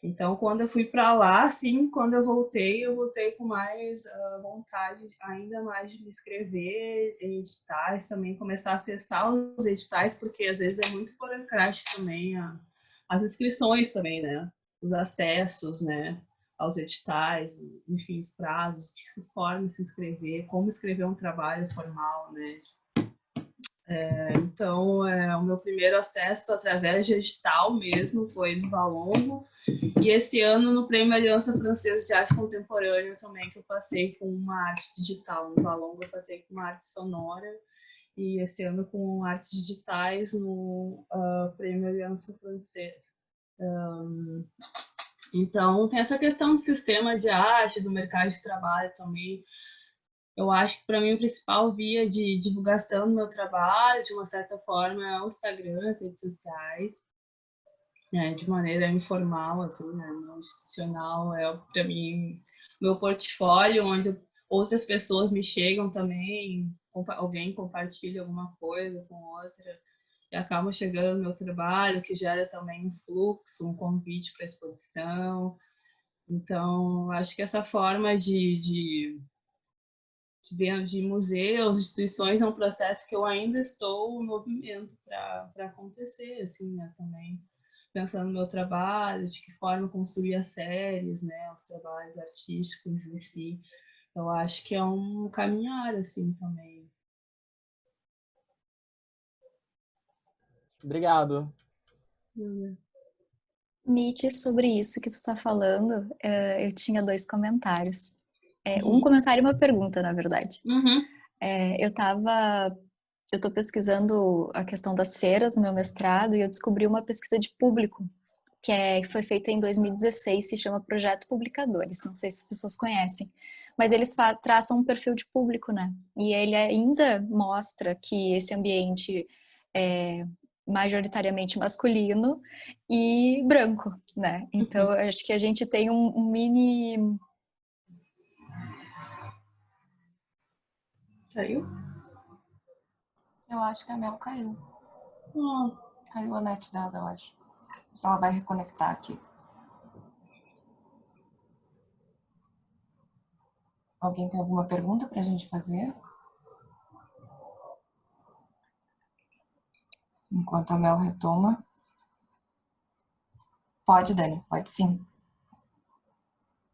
Então, quando eu fui para lá, assim, quando eu voltei com mais vontade, ainda mais de me inscrever em editais, também começar a acessar os editais, porque às vezes é muito burocrático também as inscrições também, né? Os acessos, né? Aos editais, enfim, os prazos, de que forma se inscrever, como escrever um trabalho formal, né? Então, o meu primeiro acesso através de edital mesmo foi no Valongo, e esse ano no Prêmio Aliança Francesa de Arte Contemporânea também, que eu passei com uma arte digital. No Valongo eu passei com uma arte sonora, e esse ano com artes digitais no Prêmio Aliança Francesa. Então, tem essa questão do sistema de arte, do mercado de trabalho também. Eu acho que para mim o principal via de divulgação do meu trabalho, de uma certa forma, é o Instagram, as redes sociais, né, de maneira informal, assim, né, não institucional. É para mim meu portfólio, onde outras pessoas me chegam também, alguém compartilha alguma coisa com outra e acaba chegando no meu trabalho, que gera também um fluxo, um convite para exposição. Então, acho que essa forma dentro de museus, instituições, é um processo que eu ainda estou no movimento para acontecer, assim, né, também pensando no meu trabalho, de que forma construir as séries, né, os trabalhos artísticos em si. Eu acho que é um caminhar, assim, também. Obrigado. Nietzsche, sobre isso que tu está falando, eu tinha dois comentários. Um comentário e uma pergunta, na verdade. Uhum. Eu estou pesquisando a questão das feiras no meu mestrado e eu descobri uma pesquisa de público que foi feita em 2016, se chama Projeto Publicadores. Não sei se as pessoas conhecem, mas eles traçam um perfil de público, né? E ele ainda mostra que esse ambiente é majoritariamente masculino e branco, né? Então, eu acho que a gente tem um mini... Saiu? Eu acho que a Mel caiu. Oh. Caiu a net dela, eu acho. Ela vai reconectar aqui. Alguém tem alguma pergunta para a gente fazer? Enquanto a Mel retoma. Pode, Dani, pode sim.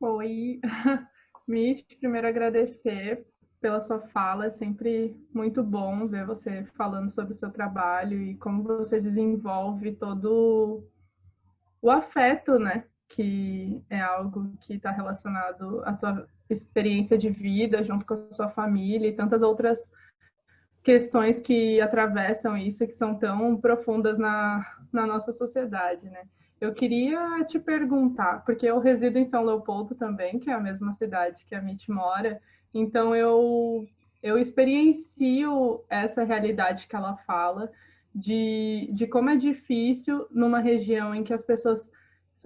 Oi, Mitch, primeiro agradecer pela sua fala, é sempre muito bom ver você falando sobre o seu trabalho e como você desenvolve todo o afeto, né? Que é algo que está relacionado à tua experiência de vida junto com a sua família e tantas outras questões que atravessam isso e que são tão profundas na nossa sociedade, né? Eu queria te perguntar, porque eu resido em São Leopoldo também, que é a mesma cidade que a Mitch mora, então eu experiencio essa realidade que ela fala, de como é difícil numa região em que as pessoas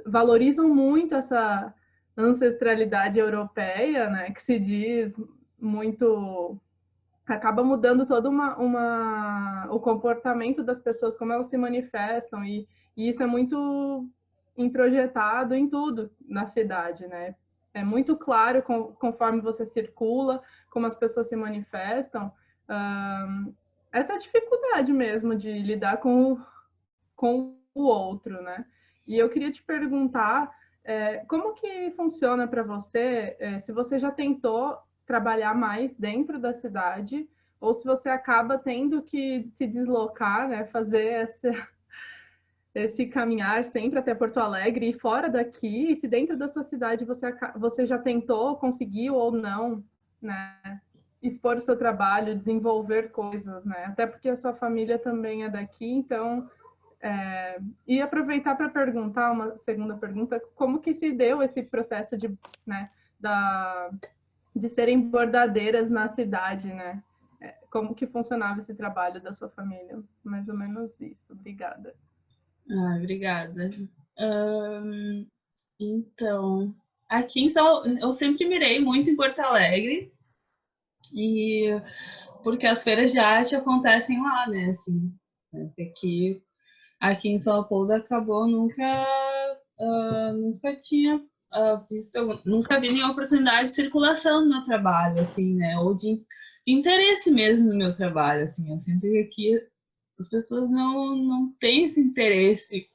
valorizam muito essa ancestralidade europeia, né, que se diz muito acaba mudando todo o comportamento das pessoas, como elas se manifestam, e isso é muito introjetado em tudo na cidade, né? É muito claro conforme você circula, como as pessoas se manifestam, essa dificuldade mesmo de lidar com o outro, né? E eu queria te perguntar como que funciona para você, se você já tentou trabalhar mais dentro da cidade, ou se você acaba tendo que se deslocar, né, fazer esse caminhar sempre até Porto Alegre e fora daqui, e se dentro da sua cidade você já tentou, conseguiu ou não, né, expor o seu trabalho, desenvolver coisas, né, até porque a sua família também é daqui, então e aproveitar para perguntar uma segunda pergunta, como que se deu esse processo de, né, de serem bordadeiras na cidade, né? Como que funcionava esse trabalho da sua família? Mais ou menos isso. Obrigada. Obrigada. Então, aqui em São, eu sempre mirei muito em Porto Alegre, e porque as feiras de arte acontecem lá, né? Assim, aqui em São Paulo acabou nunca tinha visto, nunca vi nenhuma oportunidade de circulação no meu trabalho, assim, né? Ou de interesse mesmo no meu trabalho, assim. Eu sinto que aqui as pessoas não têm esse interesse,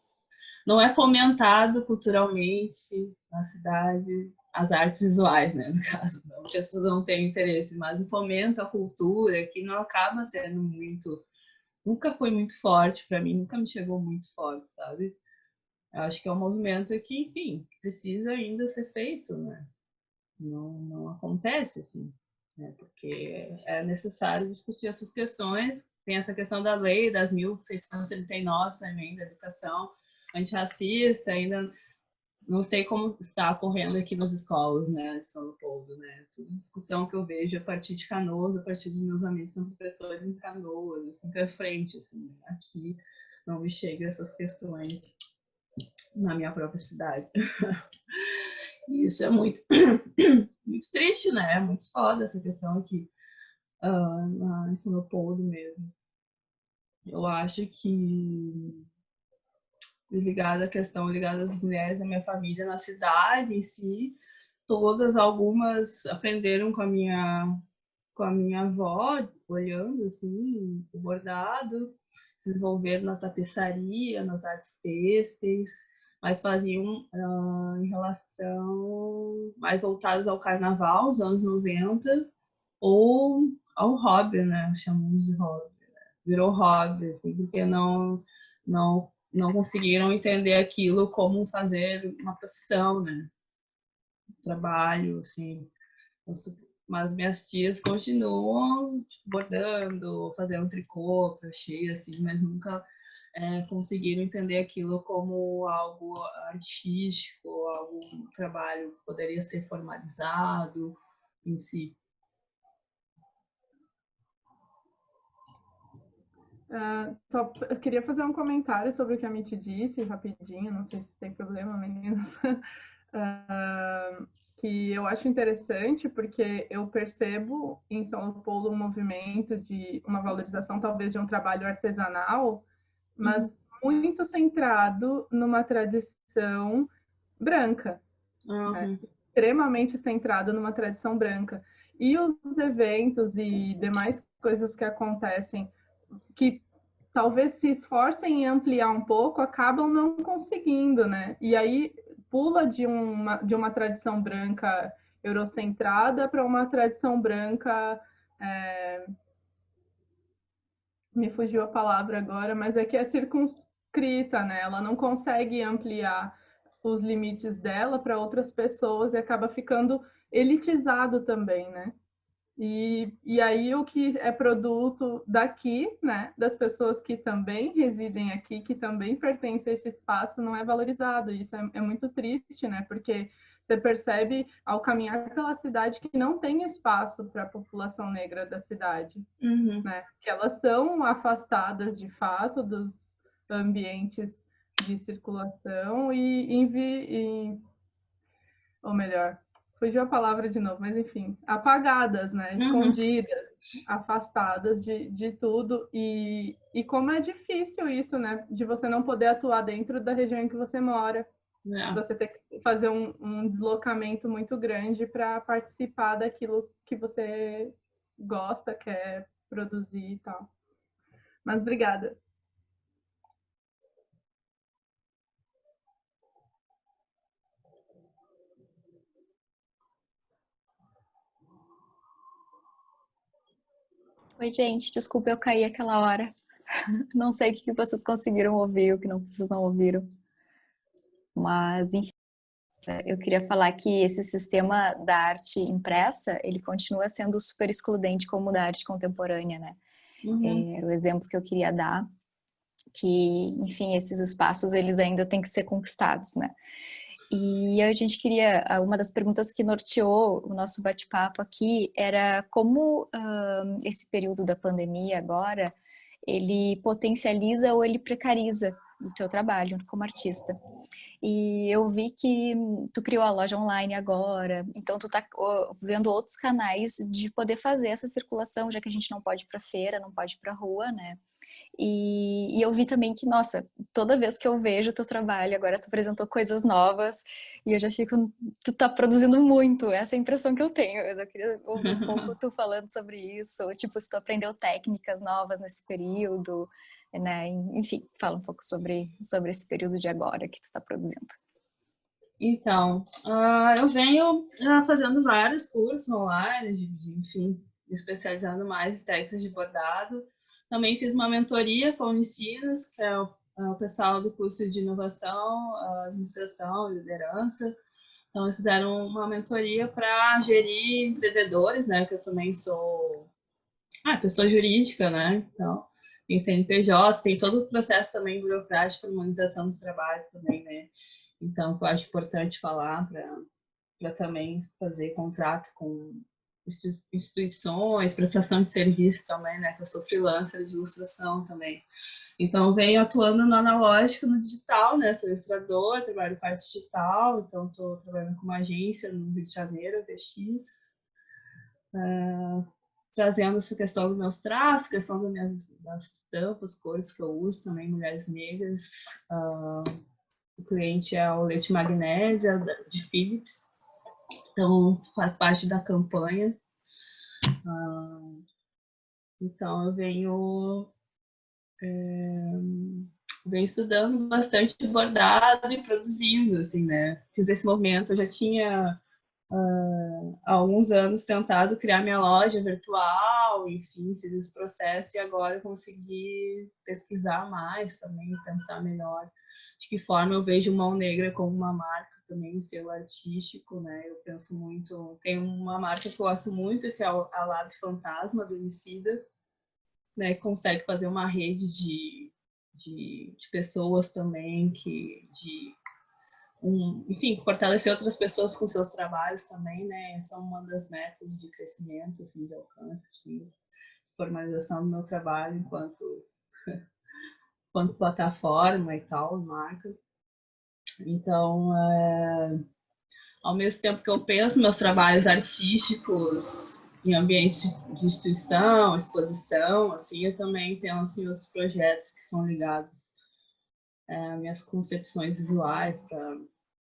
não é fomentado culturalmente na cidade, as artes visuais, né, no caso, não que as pessoas não têm interesse, mas o fomento à cultura que não acaba sendo muito, nunca foi muito forte para mim, nunca me chegou muito forte, sabe? Eu acho que é um movimento que, enfim, precisa ainda ser feito, né? Não acontece assim, né? Porque é necessário discutir essas questões. Tem essa questão da lei das 1639 também, da educação antirracista, ainda não sei como está ocorrendo aqui nas escolas, né, de São Leopoldo, né? Toda discussão que eu vejo a partir de Canoas, a partir de meus amigos são professores em Canoas, assim, para frente, assim, aqui não me chegam essas questões na minha própria cidade. E isso é muito, muito triste, né? É muito foda essa questão aqui em São Leopoldo mesmo. Eu acho que ligada à questão, ligada às mulheres da minha família na cidade em si, todas, algumas aprenderam com a minha avó, olhando assim, o bordado, se desenvolveram na tapeçaria, nas artes têxteis, mas faziam em relação mais voltadas ao carnaval, os anos 90, ou ao hobby, né? Chamamos de hobby. Né? Virou hobby, assim, porque não conseguiram entender aquilo como fazer uma profissão, né? Trabalho, assim. Mas minhas tias continuam tipo, bordando, fazendo tricô, crochê, assim, mas nunca conseguiram entender aquilo como algo artístico, algum trabalho que poderia ser formalizado em si. Eu queria fazer um comentário sobre o que a Mitty disse, rapidinho, não sei se tem problema, meninas. Que eu acho interessante, porque eu percebo em São Paulo um movimento de uma valorização, talvez, de um trabalho artesanal, mas muito centrado numa tradição branca, né? Extremamente centrado numa tradição branca. E os eventos e demais coisas que acontecem, que talvez se esforcem em ampliar um pouco, acabam não conseguindo, né? E aí pula de uma tradição branca eurocentrada para uma tradição branca, me fugiu a palavra agora, mas é que é circunscrita, né? Ela não consegue ampliar os limites dela para outras pessoas e acaba ficando elitizado também, né? E aí o que é produto daqui, né, das pessoas que também residem aqui, que também pertencem a esse espaço, não é valorizado. Isso é muito triste, né? Porque você percebe ao caminhar pela cidade que não tem espaço para a população negra da cidade, né? Que elas estão afastadas de fato dos ambientes de circulação ou melhor, fugiu a palavra de novo, mas enfim, apagadas, né? Escondidas, afastadas de tudo. E como é difícil isso, né? De você não poder atuar dentro da região em que você mora. Você ter que fazer um deslocamento muito grande para participar daquilo que você gosta, quer produzir e tal. Mas obrigada. Oi, gente, desculpa eu cair aquela hora. Não sei o que vocês conseguiram ouvir, o que não, vocês não ouviram. Mas, enfim, eu queria falar que esse sistema da arte impressa, ele continua sendo super excludente como o da arte contemporânea, né? Era o exemplo que eu queria dar, que, enfim, esses espaços, eles ainda têm que ser conquistados, né? E a gente queria, uma das perguntas que norteou o nosso bate-papo aqui era como esse período da pandemia agora, ele potencializa ou ele precariza o teu trabalho como artista. E eu vi que tu criou a loja online agora, então tu tá vendo outros canais de poder fazer essa circulação, já que a gente não pode ir pra feira, não pode ir pra rua, né? E eu vi também que, nossa, toda vez que eu vejo o teu trabalho, agora tu apresentou coisas novas e eu já fico, tu tá produzindo muito, essa é a impressão que eu tenho. Eu só queria ouvir um pouco tu falando sobre isso, tipo, se tu aprendeu técnicas novas nesse período, né? Enfim, fala um pouco sobre esse período de agora que tu está produzindo. Então, eu venho fazendo vários cursos online, enfim, me especializando mais em técnicas de bordado. Também fiz uma mentoria com a Unicinos, que é o pessoal do curso de inovação, administração e liderança. Então, eles fizeram uma mentoria para gerir empreendedores, né? Que eu também sou pessoa jurídica, né? Então, tem CNPJ, tem todo o processo também burocrático para harmonização dos trabalhos também, né? Então, eu acho importante falar para também fazer contrato com instituições, prestação de serviço também, né? Que eu sou freelancer de ilustração também. Então, venho atuando no analógico, no digital, né? Sou ilustrador, trabalho em parte digital, então estou trabalhando com uma agência no Rio de Janeiro, VX, trazendo essa questão dos meus traços, questão das estampas, cores que eu uso também, mulheres negras. O cliente é o leite magnésia, de Philips, então faz parte da campanha. Então eu venho estudando bastante bordado e produzindo, assim, né? Fiz esse momento, eu já tinha há alguns anos tentado criar minha loja virtual, enfim, fiz esse processo e agora consegui pesquisar mais também, pensar melhor de que forma eu vejo Mão Negra como uma marca também, um selo artístico, né? Eu penso muito, tem uma marca que eu gosto muito, que é a Lab Fantasma, do Emicida, né? Que consegue fazer uma rede de pessoas também, enfim, fortalecer outras pessoas com seus trabalhos também, né? Essa é uma das metas de crescimento, assim, de alcance, assim, formalização do meu trabalho enquanto plataforma e tal, marca. Então, ao mesmo tempo que eu penso meus trabalhos artísticos em ambientes de instituição, exposição, assim, eu também penso em outros projetos que são ligados às minhas concepções visuais para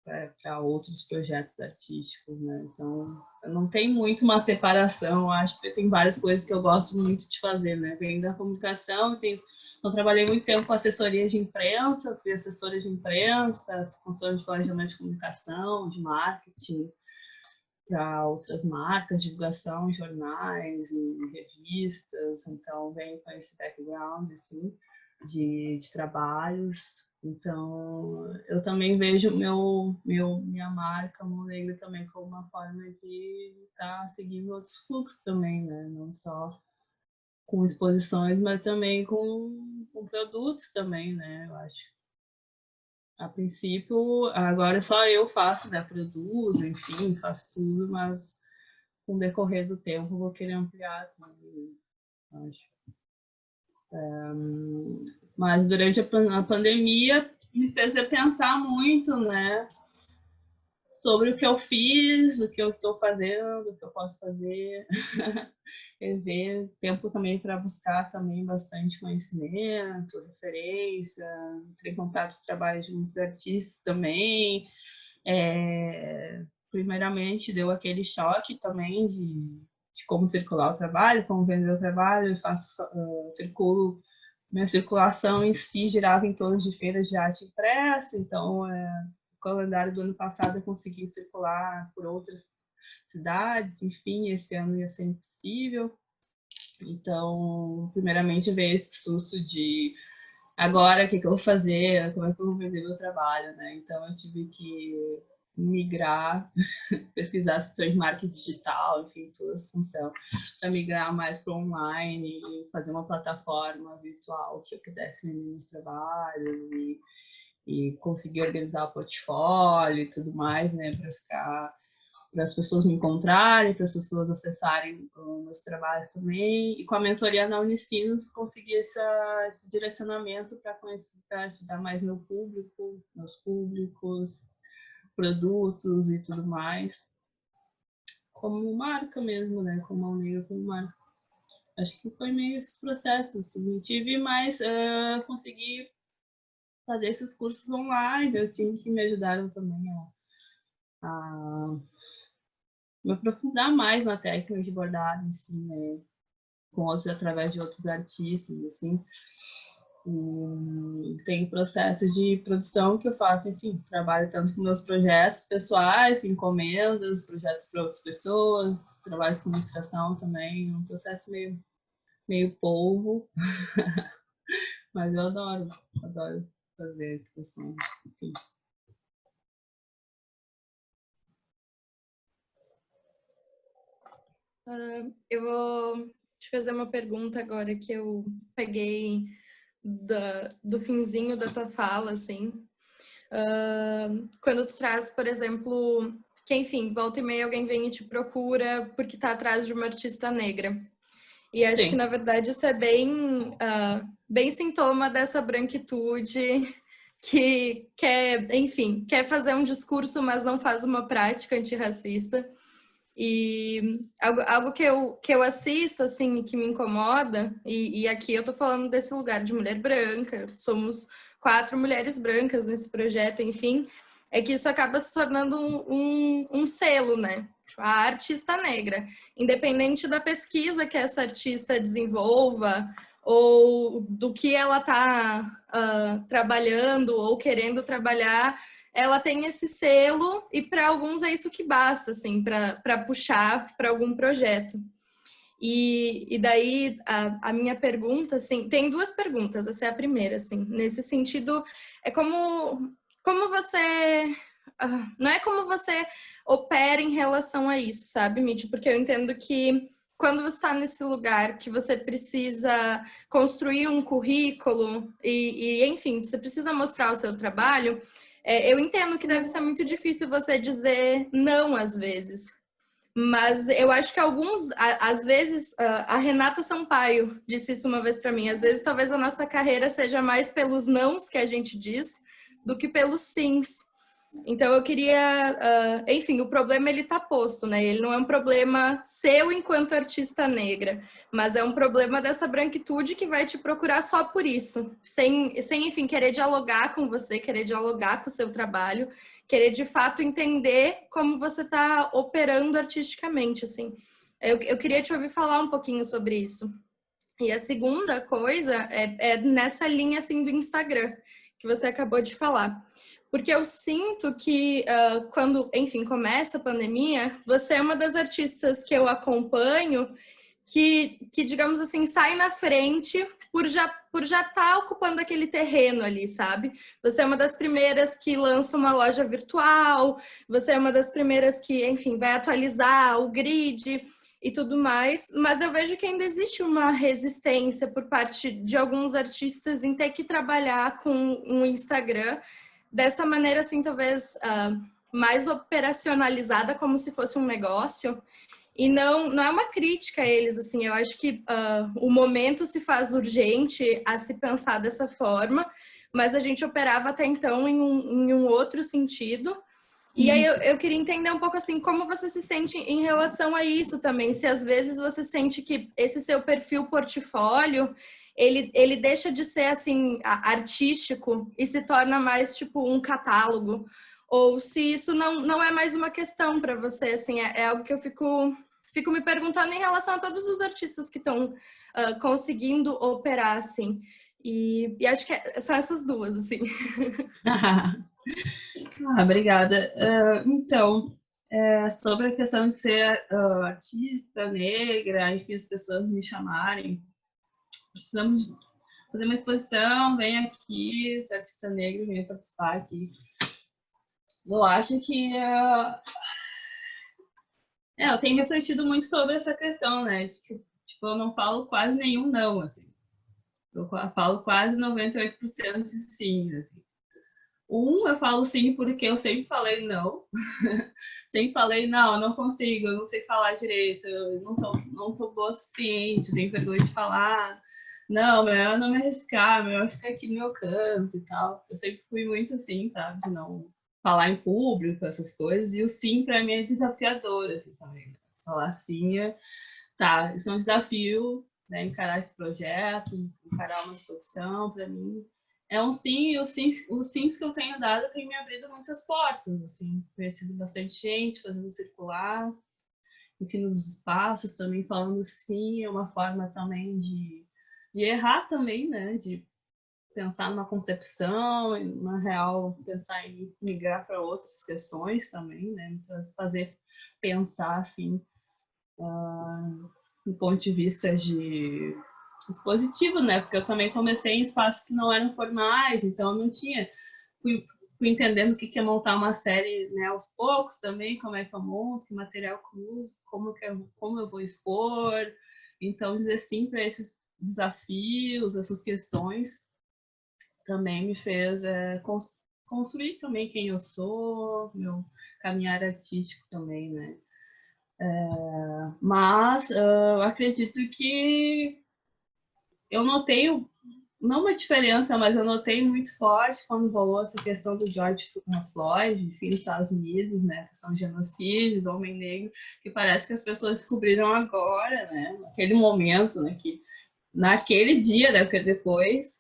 para outros projetos artísticos, né? Então, não tem muito uma separação, acho que tem várias coisas que eu gosto muito de fazer, né? Vem da comunicação, eu trabalhei muito tempo com assessoria de imprensa, fui assessora de imprensa, consultora de planejamento de comunicação, de marketing, para outras marcas, divulgação em jornais, em revistas, então venho com esse background, assim, de trabalhos. Então, eu também vejo minha marca, Monegra, também como uma forma de estar seguindo outros fluxos também, né? Não só com exposições, mas também com produtos também, né? Eu acho. A princípio, agora só eu faço, né? Produzo, enfim, faço tudo, mas com o decorrer do tempo vou querer ampliar também, acho. Mas durante a pandemia me fez pensar muito, né, sobre o que eu fiz, o que eu estou fazendo, o que eu posso fazer, e ver tempo também para buscar também bastante conhecimento, referência, ter contato com o trabalho de muitos artistas também. Primeiramente deu aquele choque também de como circular o trabalho, como vender o trabalho, circulo. Minha circulação em si girava em torno de feiras de arte impressa, então o calendário do ano passado eu consegui circular por outras cidades, enfim, esse ano ia ser impossível. Então, primeiramente veio esse susto de agora o que eu vou fazer, como é que eu vou vender meu trabalho, né? Então eu tive que migrar, pesquisar sessões de marketing digital, enfim, toda essa função, para migrar mais para online e fazer uma plataforma virtual que eu pudesse vender meus trabalhos e conseguir organizar o portfólio e tudo mais, né, para as pessoas me encontrarem, para as pessoas acessarem os meus trabalhos também, e com a mentoria na Unicinos conseguir esse direcionamento para estudar mais meu público, meus públicos, produtos e tudo mais, como marca mesmo, né? Como a Unega como marca. Acho que foi meio esses processos, assim. Tive mais, consegui fazer esses cursos online, assim, que me ajudaram também a me aprofundar mais na técnica de bordado, assim, né? Com outros, através de outros artistas, assim. E tem processo de produção que eu faço, enfim, trabalho tanto com meus projetos pessoais, encomendas, projetos para outras pessoas, trabalhos com ilustração também, um processo meio polvo, mas eu adoro fazer ilustração, enfim. Eu vou te fazer uma pergunta agora que eu peguei do finzinho da tua fala, assim. Quando tu traz, por exemplo, que enfim, volta e meia alguém vem e te procura porque tá atrás de uma artista negra. E acho que, na verdade, isso é bem sintoma dessa branquitude que quer, enfim, quer fazer um discurso, mas não faz uma prática antirracista. E algo que eu assisto, assim, que me incomoda, e aqui eu tô falando desse lugar de mulher branca, somos 4 mulheres brancas nesse projeto, enfim, é que isso acaba se tornando um selo, né? A artista negra. Independente da pesquisa que essa artista desenvolva, ou do que ela está trabalhando ou querendo trabalhar, ela tem esse selo e para alguns é isso que basta, assim, para puxar para algum projeto. E daí a minha pergunta, assim, tem 2 perguntas, essa é a primeira, assim, nesse sentido, é como você, não é como você opera em relação a isso, sabe, Mitch? Porque eu entendo que quando você está nesse lugar que você precisa construir um currículo e enfim, você precisa mostrar o seu trabalho, eu entendo que deve ser muito difícil você dizer não às vezes. Mas eu acho que às vezes, a Renata Sampaio disse isso uma vez para mim, às vezes talvez a nossa carreira seja mais pelos nãos que a gente diz do que pelos sims. Então eu queria, enfim, o problema ele tá posto, né? Ele não é um problema seu enquanto artista negra, mas é um problema dessa branquitude que vai te procurar só por isso, sem enfim, querer dialogar com você, querer dialogar com o seu trabalho, querer de fato entender como você está operando artisticamente, assim. Eu queria te ouvir falar um pouquinho sobre isso. E a segunda coisa é nessa linha assim do Instagram, que você acabou de falar. Porque eu sinto que quando, enfim, começa a pandemia, você é uma das artistas que eu acompanho que digamos assim, sai na frente por já estar ocupando aquele terreno ali, sabe? Você é uma das primeiras que lança uma loja virtual, você é uma das primeiras que, enfim, vai atualizar o grid e tudo mais, mas eu vejo que ainda existe uma resistência por parte de alguns artistas em ter que trabalhar com um Instagram dessa maneira, assim, talvez mais operacionalizada, como se fosse um negócio. E não é uma crítica a eles, assim, eu acho que o momento se faz urgente a se pensar dessa forma, mas a gente operava até então em um outro sentido. E aí eu queria entender um pouco assim, como você se sente em relação a isso também, se às vezes você sente que esse seu perfil portfólio, ele deixa de ser assim, artístico e se torna mais tipo um catálogo, ou se isso não é mais uma questão para você, assim, é algo que eu fico me perguntando em relação a todos os artistas que estão conseguindo operar, assim, e acho que são essas duas, assim. Obrigada. Então, sobre a questão de ser artista negra, enfim, as pessoas me chamarem, precisamos fazer uma exposição, vem aqui, ser artista negra, venha participar aqui. Eu acho que eu tenho refletido muito sobre essa questão, né? De que, tipo, eu não falo quase nenhum não, assim. Eu falo quase 98% de sim, assim. Eu falo sim porque eu sempre falei não. Sempre falei, não, eu não consigo, eu não sei falar direito, eu não tô boa o suficiente, tenho vergonha de falar. Não, melhor não me arriscar, melhor ficar aqui no meu canto e tal. Eu sempre fui muito assim, sabe? De não falar em público, essas coisas. E o sim, pra mim, é desafiador, assim, também. Né? Falar sim tá, isso é um desafio, né? Encarar esse projeto, encarar uma exposição, pra mim é um sim, e os sims que eu tenho dado têm me abrido muitas portas, assim, conhecido bastante gente, fazendo circular, enfim, nos espaços também falando sim, é uma forma também de errar também, né, de pensar numa concepção, na real, pensar em migrar para outras questões também, né, fazer pensar, assim, do ponto de vista de positivo, né? Porque eu também comecei em espaços que não eram formais, então eu não tinha. Fui entendendo o que é montar uma série, né, aos poucos também, como é que eu monto, que material que eu uso, como eu vou expor. Então, dizer sim para esses desafios, essas questões, também me fez construir também quem eu sou, meu caminhar artístico também, né? Mas eu acredito que eu notei, não uma diferença, mas eu notei muito forte quando rolou essa questão do George Floyd, enfim, nos Estados Unidos, né, a questão do genocídio, do homem negro, que parece que as pessoas descobriram agora, né, naquele momento, né, que naquele dia, né, porque depois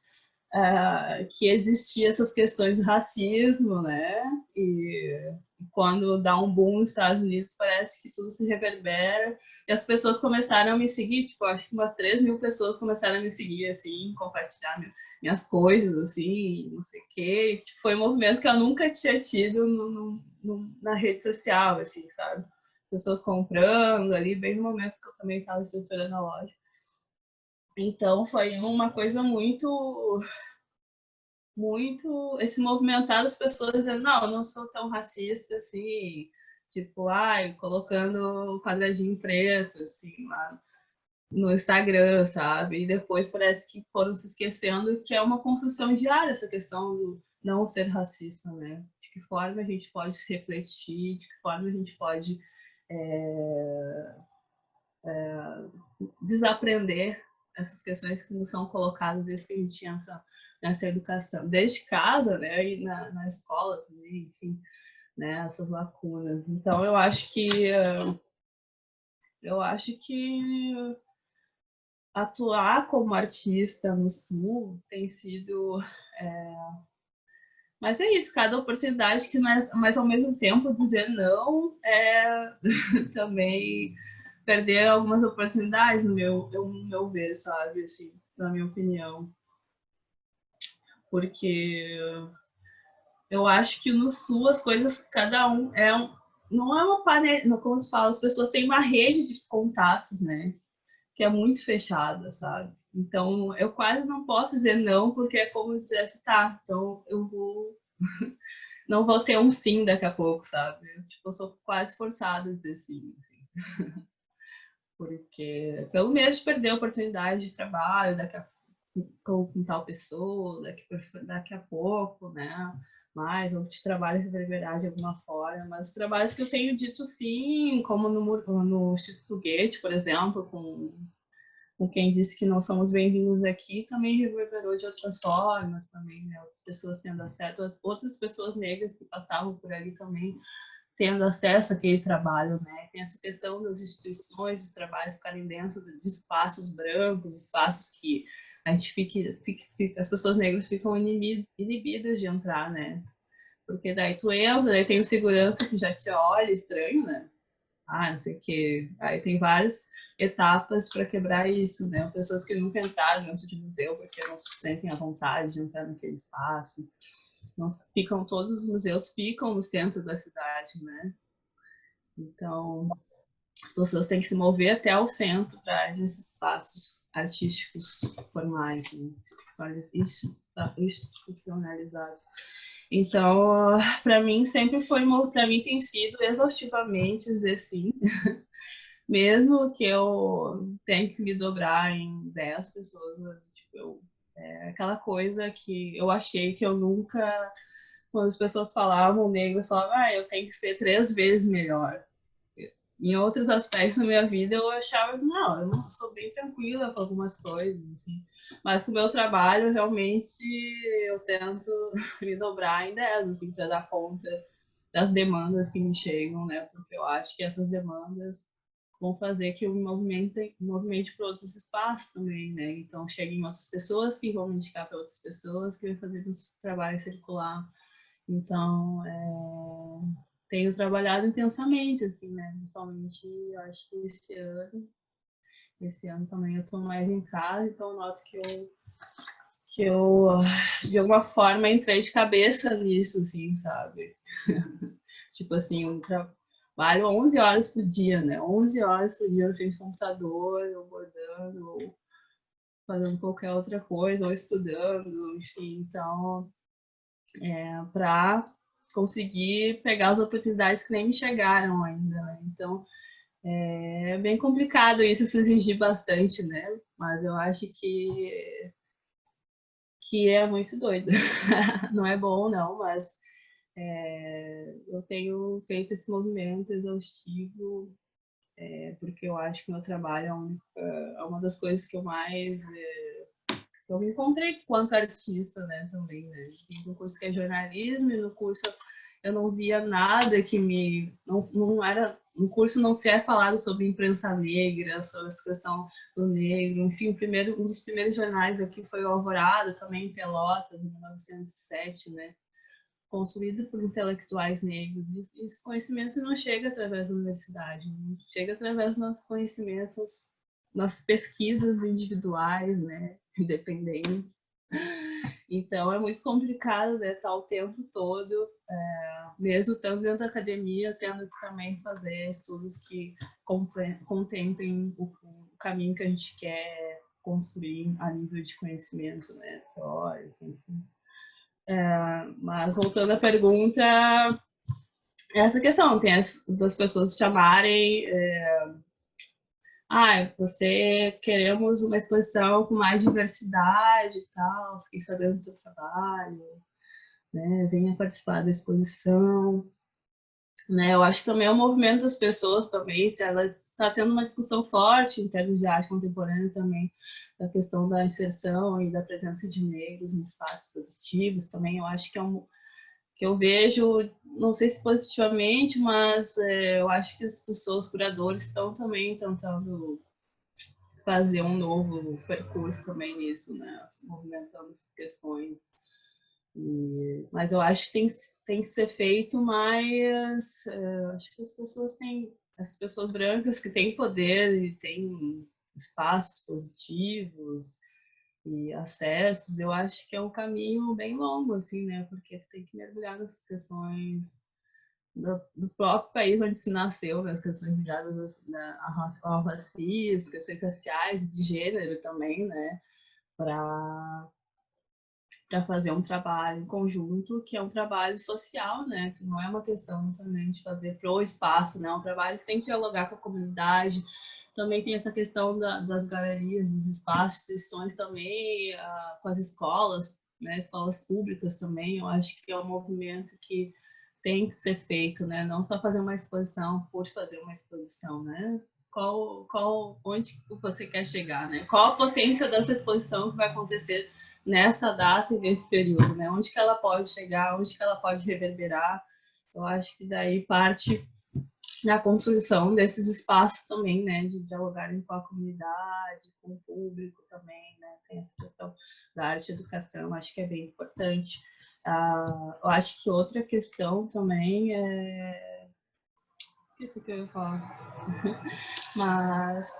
que existia essas questões de racismo, né, e quando dá um boom nos Estados Unidos, parece que tudo se reverbera. E as pessoas começaram a me seguir, tipo, acho que umas 3.000 pessoas começaram a me seguir, assim, compartilhar minhas coisas, assim, não sei o quê. Tipo, foi um movimento que eu nunca tinha tido na rede social, assim, sabe? Pessoas comprando ali, bem no momento que eu também estava estruturando a loja. Então, foi uma coisa muito esse movimentar das pessoas dizendo, não, eu não sou tão racista assim, tipo, colocando um quadradinho preto, assim, lá no Instagram, sabe? E depois parece que foram se esquecendo que é uma construção diária essa questão do não ser racista, né? De que forma a gente pode se refletir, de que forma a gente pode desaprender essas questões que nos são colocadas desde que a gente entra nessa educação, desde casa, né, e na escola também, enfim. né, essas lacunas. Então, eu acho que atuar como artista no Sul tem sido... Mas é isso, cada oportunidade que não é, mas ao mesmo tempo dizer não é também perder algumas oportunidades no meu ver, sabe, assim, na minha opinião. Porque eu acho que no Sul as coisas, cada um não é uma panela, como se fala, as pessoas têm uma rede de contatos, né? Que é muito fechada, sabe? Então, eu quase não posso dizer não, porque é como se dissesse, tá, então eu vou... não vou ter um sim daqui a pouco, sabe? Tipo, eu sou quase forçada a dizer sim, assim. Porque, pelo medo de perder a oportunidade de trabalho com tal pessoa, daqui a pouco, né? Mais, ou de trabalho reverberar de alguma forma. Mas os trabalhos que eu tenho dito sim, como no Instituto Goethe, por exemplo, com quem disse que não somos bem-vindos aqui, também reverberou de outras formas, também, né? Outras pessoas tendo acesso, outras pessoas negras que passavam por ali também tendo acesso àquele trabalho, né? Tem essa questão das instituições, dos trabalhos ficarem dentro de espaços brancos, espaços que a gente as pessoas negras ficam inibidas de entrar, né? Porque daí tu entra, daí tem o segurança que já te olha estranho, né? Não sei o quê. Aí tem várias etapas para quebrar isso, né? Pessoas que nunca entraram dentro de museu porque não se sentem à vontade de entrar naquele espaço. Não, todos os museus ficam no centro da cidade, né? Então, as pessoas têm que se mover até o centro para ir nesses espaços artísticos formais, né? Institucionalizados. Então, para mim sempre foi, para mim tem sido exaustivamente dizer sim, mesmo que eu tenha que me dobrar em 10 pessoas, mas, tipo, é aquela coisa que eu achei que eu nunca, quando as pessoas falavam negro, eu falava, eu tenho que ser 3 vezes melhor. Em outros aspectos da minha vida, eu achava, não, eu sou bem tranquila com algumas coisas, assim. Mas com o meu trabalho, realmente, eu tento me dobrar em 10, assim, para dar conta das demandas que me chegam, né? Porque eu acho que essas demandas vão fazer que eu me movimente para outros espaços também, né? Então, cheguem outras pessoas que vão me indicar para outras pessoas, que vão fazer esse trabalho circular. Então, tenho trabalhado intensamente, assim, né? Principalmente, eu acho que esse ano também eu estou mais em casa, então eu noto que eu, de alguma forma, entrei de cabeça nisso, assim, sabe? Tipo assim, eu trabalho 11 horas por dia, né? 11 horas por dia eu frente ao computador, ou bordando, ou fazendo qualquer outra coisa, ou estudando, enfim. Então, para conseguir pegar as oportunidades que nem me chegaram ainda, né? Então, é bem complicado isso, se exigir bastante, né? Mas eu acho que é muito doido. Não é bom, não, mas eu tenho feito esse movimento exaustivo, porque eu acho que meu trabalho é uma das coisas que eu mais... eu me encontrei quanto artista, né, também, né? No curso que é jornalismo, e no curso eu não via nada que me... Não era... No curso não se é falado sobre imprensa negra, sobre essa questão do negro. Enfim, um dos primeiros jornais aqui foi o Alvorada, também em Pelotas, em 1907, né? Construído por intelectuais negros. E esse conhecimento não chega através da universidade, né? Chega através dos nossos conhecimentos, nossas pesquisas individuais, né? Independentes. Então, é muito complicado, né? Estar o tempo todo, mesmo estando dentro da academia, tendo que também fazer estudos que contemplem o caminho que a gente quer construir a nível de conhecimento, né? Teórico, enfim. Mas voltando à pergunta, essa questão tem das pessoas chamarem, você queremos uma exposição com mais diversidade e tal, fiquei sabendo do seu trabalho, né? Venha participar da exposição, né? Eu acho que também é o movimento das pessoas também, se ela está tendo uma discussão forte em termos de arte contemporânea também, da questão da inserção e da presença de negros em espaços positivos também, eu acho que eu vejo não sei se positivamente, mas eu acho que as pessoas, curadores, estão também tentando fazer um novo percurso também nisso, né? Se movimentando essas questões. Mas eu acho que tem que ser feito mais. Acho que as pessoas brancas que têm poder e têm espaços positivos e acessos, eu acho que é um caminho bem longo, assim, né? Porque tem que mergulhar nessas questões do próprio país onde se nasceu, né? As questões ligadas ao racismo, questões raciais, de gênero também, né? Para fazer um trabalho em conjunto, que é um trabalho social, né? Que não é uma questão também de fazer pro espaço, né? É um trabalho que tem que dialogar com a comunidade. Também tem essa questão das galerias, dos espaços, instituições também, com as escolas, né? Escolas públicas também. Eu acho que é um movimento que tem que ser feito, né? Não só fazer uma exposição por fazer uma exposição, né? Onde você quer chegar, né? Qual a potência dessa exposição que vai acontecer nessa data e nesse período, né? Onde que ela pode chegar, onde que ela pode reverberar. Eu acho que daí parte da construção desses espaços também, né? De dialogarem com a comunidade, com o público também, né? Tem essa questão da arte e educação, acho que é bem importante. Eu acho que outra questão também é... Esqueci o que eu ia falar. Mas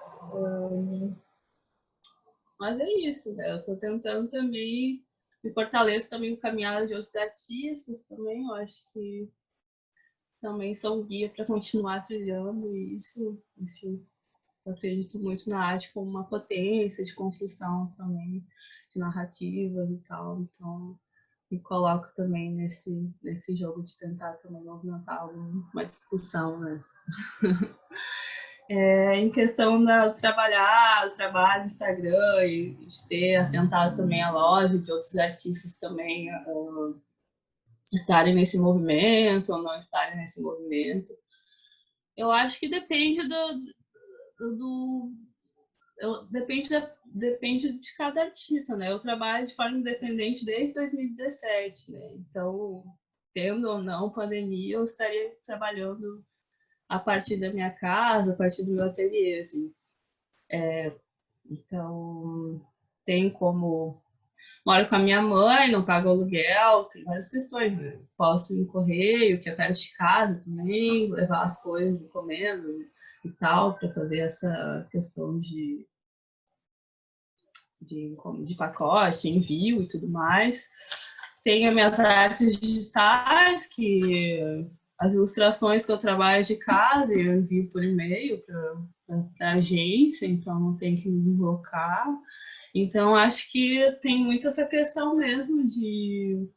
é isso, né? Eu estou tentando também, me fortaleço também com caminhada de outros artistas também, eu acho que também são guia para continuar trilhando isso, enfim, eu acredito muito na arte como uma potência de construção também, de narrativas e tal, então me coloco também nesse jogo de tentar também movimentar uma discussão, né? Em questão do trabalho no Instagram e de ter assentado também a loja de outros artistas também estarem nesse movimento ou não estarem nesse movimento. Eu acho que depende depende de cada artista, né? Eu trabalho de forma independente desde 2017, né? Então, tendo ou não pandemia, eu estaria trabalhando a partir da minha casa, a partir do meu ateliê, assim. Então, tem como... Moro com a minha mãe, não pago aluguel, tem várias questões, né? Posso ir no correio, que é perto de casa também, levar as coisas, encomendas e tal, para fazer essa questão de pacote, envio e tudo mais. Tem as minhas artes digitais, que as ilustrações que eu trabalho de casa, eu envio por e-mail para a agência, então não tem que me deslocar. Então, acho que tem muito essa questão mesmo de...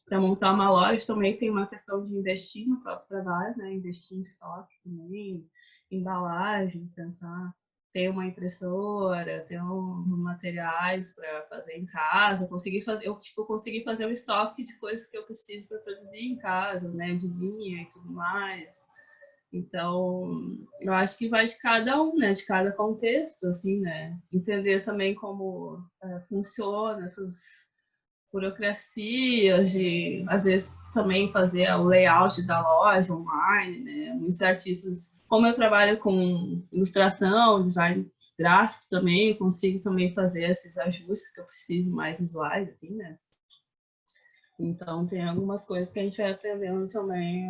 para montar uma loja também tem uma questão de investir no próprio trabalho, né? Investir em estoque também, embalagem, pensar, ter uma impressora, ter uns materiais para fazer em casa, consegui fazer um estoque de coisas que eu preciso para produzir em casa, né? De linha e tudo mais. Então, eu acho que vai de cada um, né? De cada contexto, assim, né? Entender também como funciona essas burocracias, de às vezes também fazer o layout da loja online, né? Muitos artistas, como eu trabalho com ilustração, design gráfico também, eu consigo também fazer esses ajustes que eu preciso mais visuais, assim, né? Então tem algumas coisas que a gente vai aprendendo também,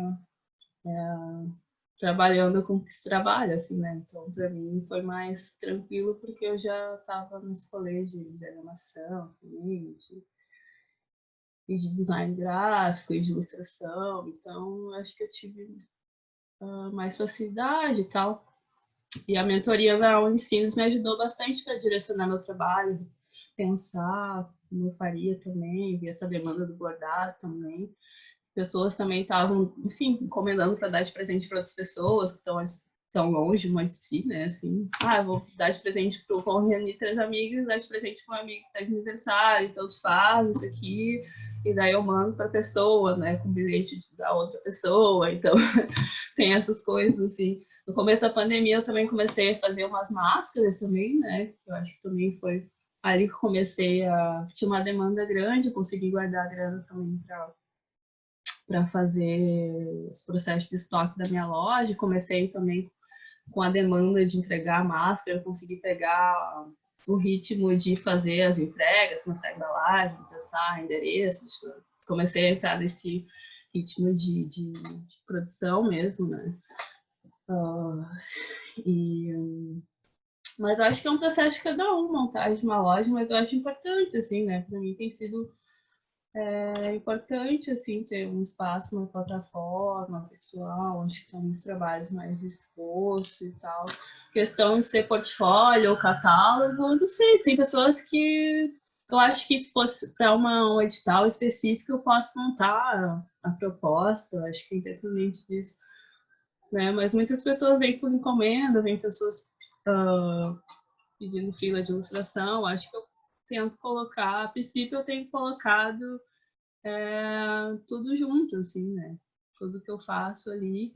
trabalhando com o que se trabalha, assim, né? Então, para mim foi mais tranquilo porque eu já estava nesse colégio de animação, e de design gráfico e de ilustração, então acho que eu tive mais facilidade e tal. E a mentoria da Unicinos me ajudou bastante para direcionar meu trabalho, pensar como eu faria também, ver essa demanda do bordado também. Pessoas também estavam, enfim, encomendando para dar de presente para outras pessoas que estão longe uma de si, né? Assim, eu vou dar de presente para vou reunir 3 amigas, dar de presente para um amigo que está de aniversário, então tu faz isso aqui, e daí eu mando para a pessoa, né? Com bilhete da outra pessoa, então tem essas coisas, assim. No começo da pandemia eu também comecei a fazer umas máscaras também, né? Eu acho que também foi ali que comecei tinha uma demanda grande, eu consegui guardar a grana também para fazer os processos de estoque da minha loja. Comecei também com a demanda de entregar a máscara, eu consegui pegar o ritmo de fazer as entregas, começar a embalagem, pensar endereços, comecei a entrar nesse ritmo de produção mesmo, né? Mas eu acho que é um processo de cada um, montagem de uma loja, mas eu acho importante, assim, né? Para mim tem sido importante, assim, ter um espaço, uma plataforma pessoal, onde estão os trabalhos mais expostos e tal. Questão de ser portfólio ou catálogo, não sei, tem pessoas que eu acho que se fosse para um edital específico eu posso montar a proposta, acho que independente disso, né? Mas muitas pessoas vêm por encomenda, vêm pessoas pedindo fila de ilustração, acho que eu tento colocar, a princípio eu tenho colocado tudo junto, assim, né? Tudo que eu faço ali.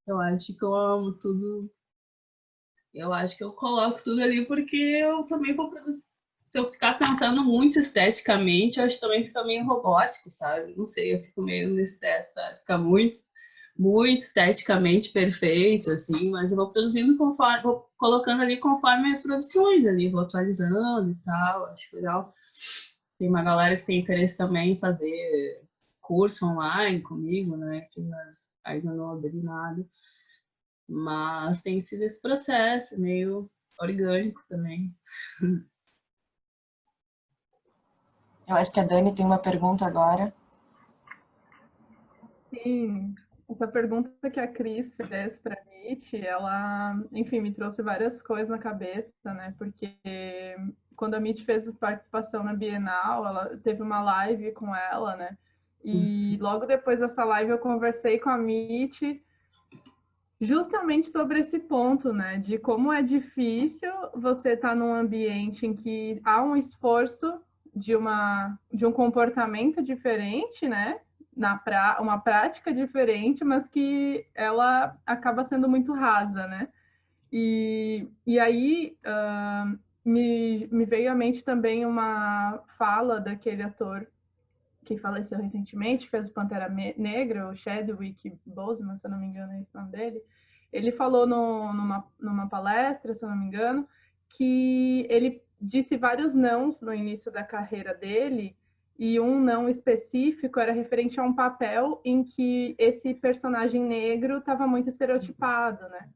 Eu acho que eu amo tudo. Eu acho que eu coloco tudo ali porque eu também vou produzir. Se eu ficar pensando muito esteticamente, eu acho que também fica meio robótico, sabe? Não sei, eu fico meio no estético, sabe? Fica muito esteticamente perfeito, assim, mas eu vou produzindo conforme, vou colocando ali conforme as produções ali, vou atualizando e tal, acho legal. Tem uma galera que tem interesse também em fazer curso online comigo, né? Que ainda não abri nada. Mas tem sido esse processo meio orgânico também. Eu acho que a Dani tem uma pergunta agora. Sim, essa pergunta que a Cris fez para a Mitty, ela, enfim, me trouxe várias coisas na cabeça, né? Porque quando a Mitty fez participação na Bienal, ela teve uma live com ela, né? E logo depois dessa live eu conversei com a Mitty justamente sobre esse ponto, né? De como é difícil você estar num ambiente em que há um esforço de um comportamento diferente, né? Uma prática diferente, mas que ela acaba sendo muito rasa, né? E aí me veio à mente também uma fala daquele ator que faleceu recentemente, fez o Pantera Negra, o Chadwick Boseman, se eu não me engano é esse o nome dele. Ele falou numa palestra, se eu não me engano, que ele disse vários nãos no início da carreira dele, e um não específico era referente a um papel em que esse personagem negro estava muito estereotipado, né?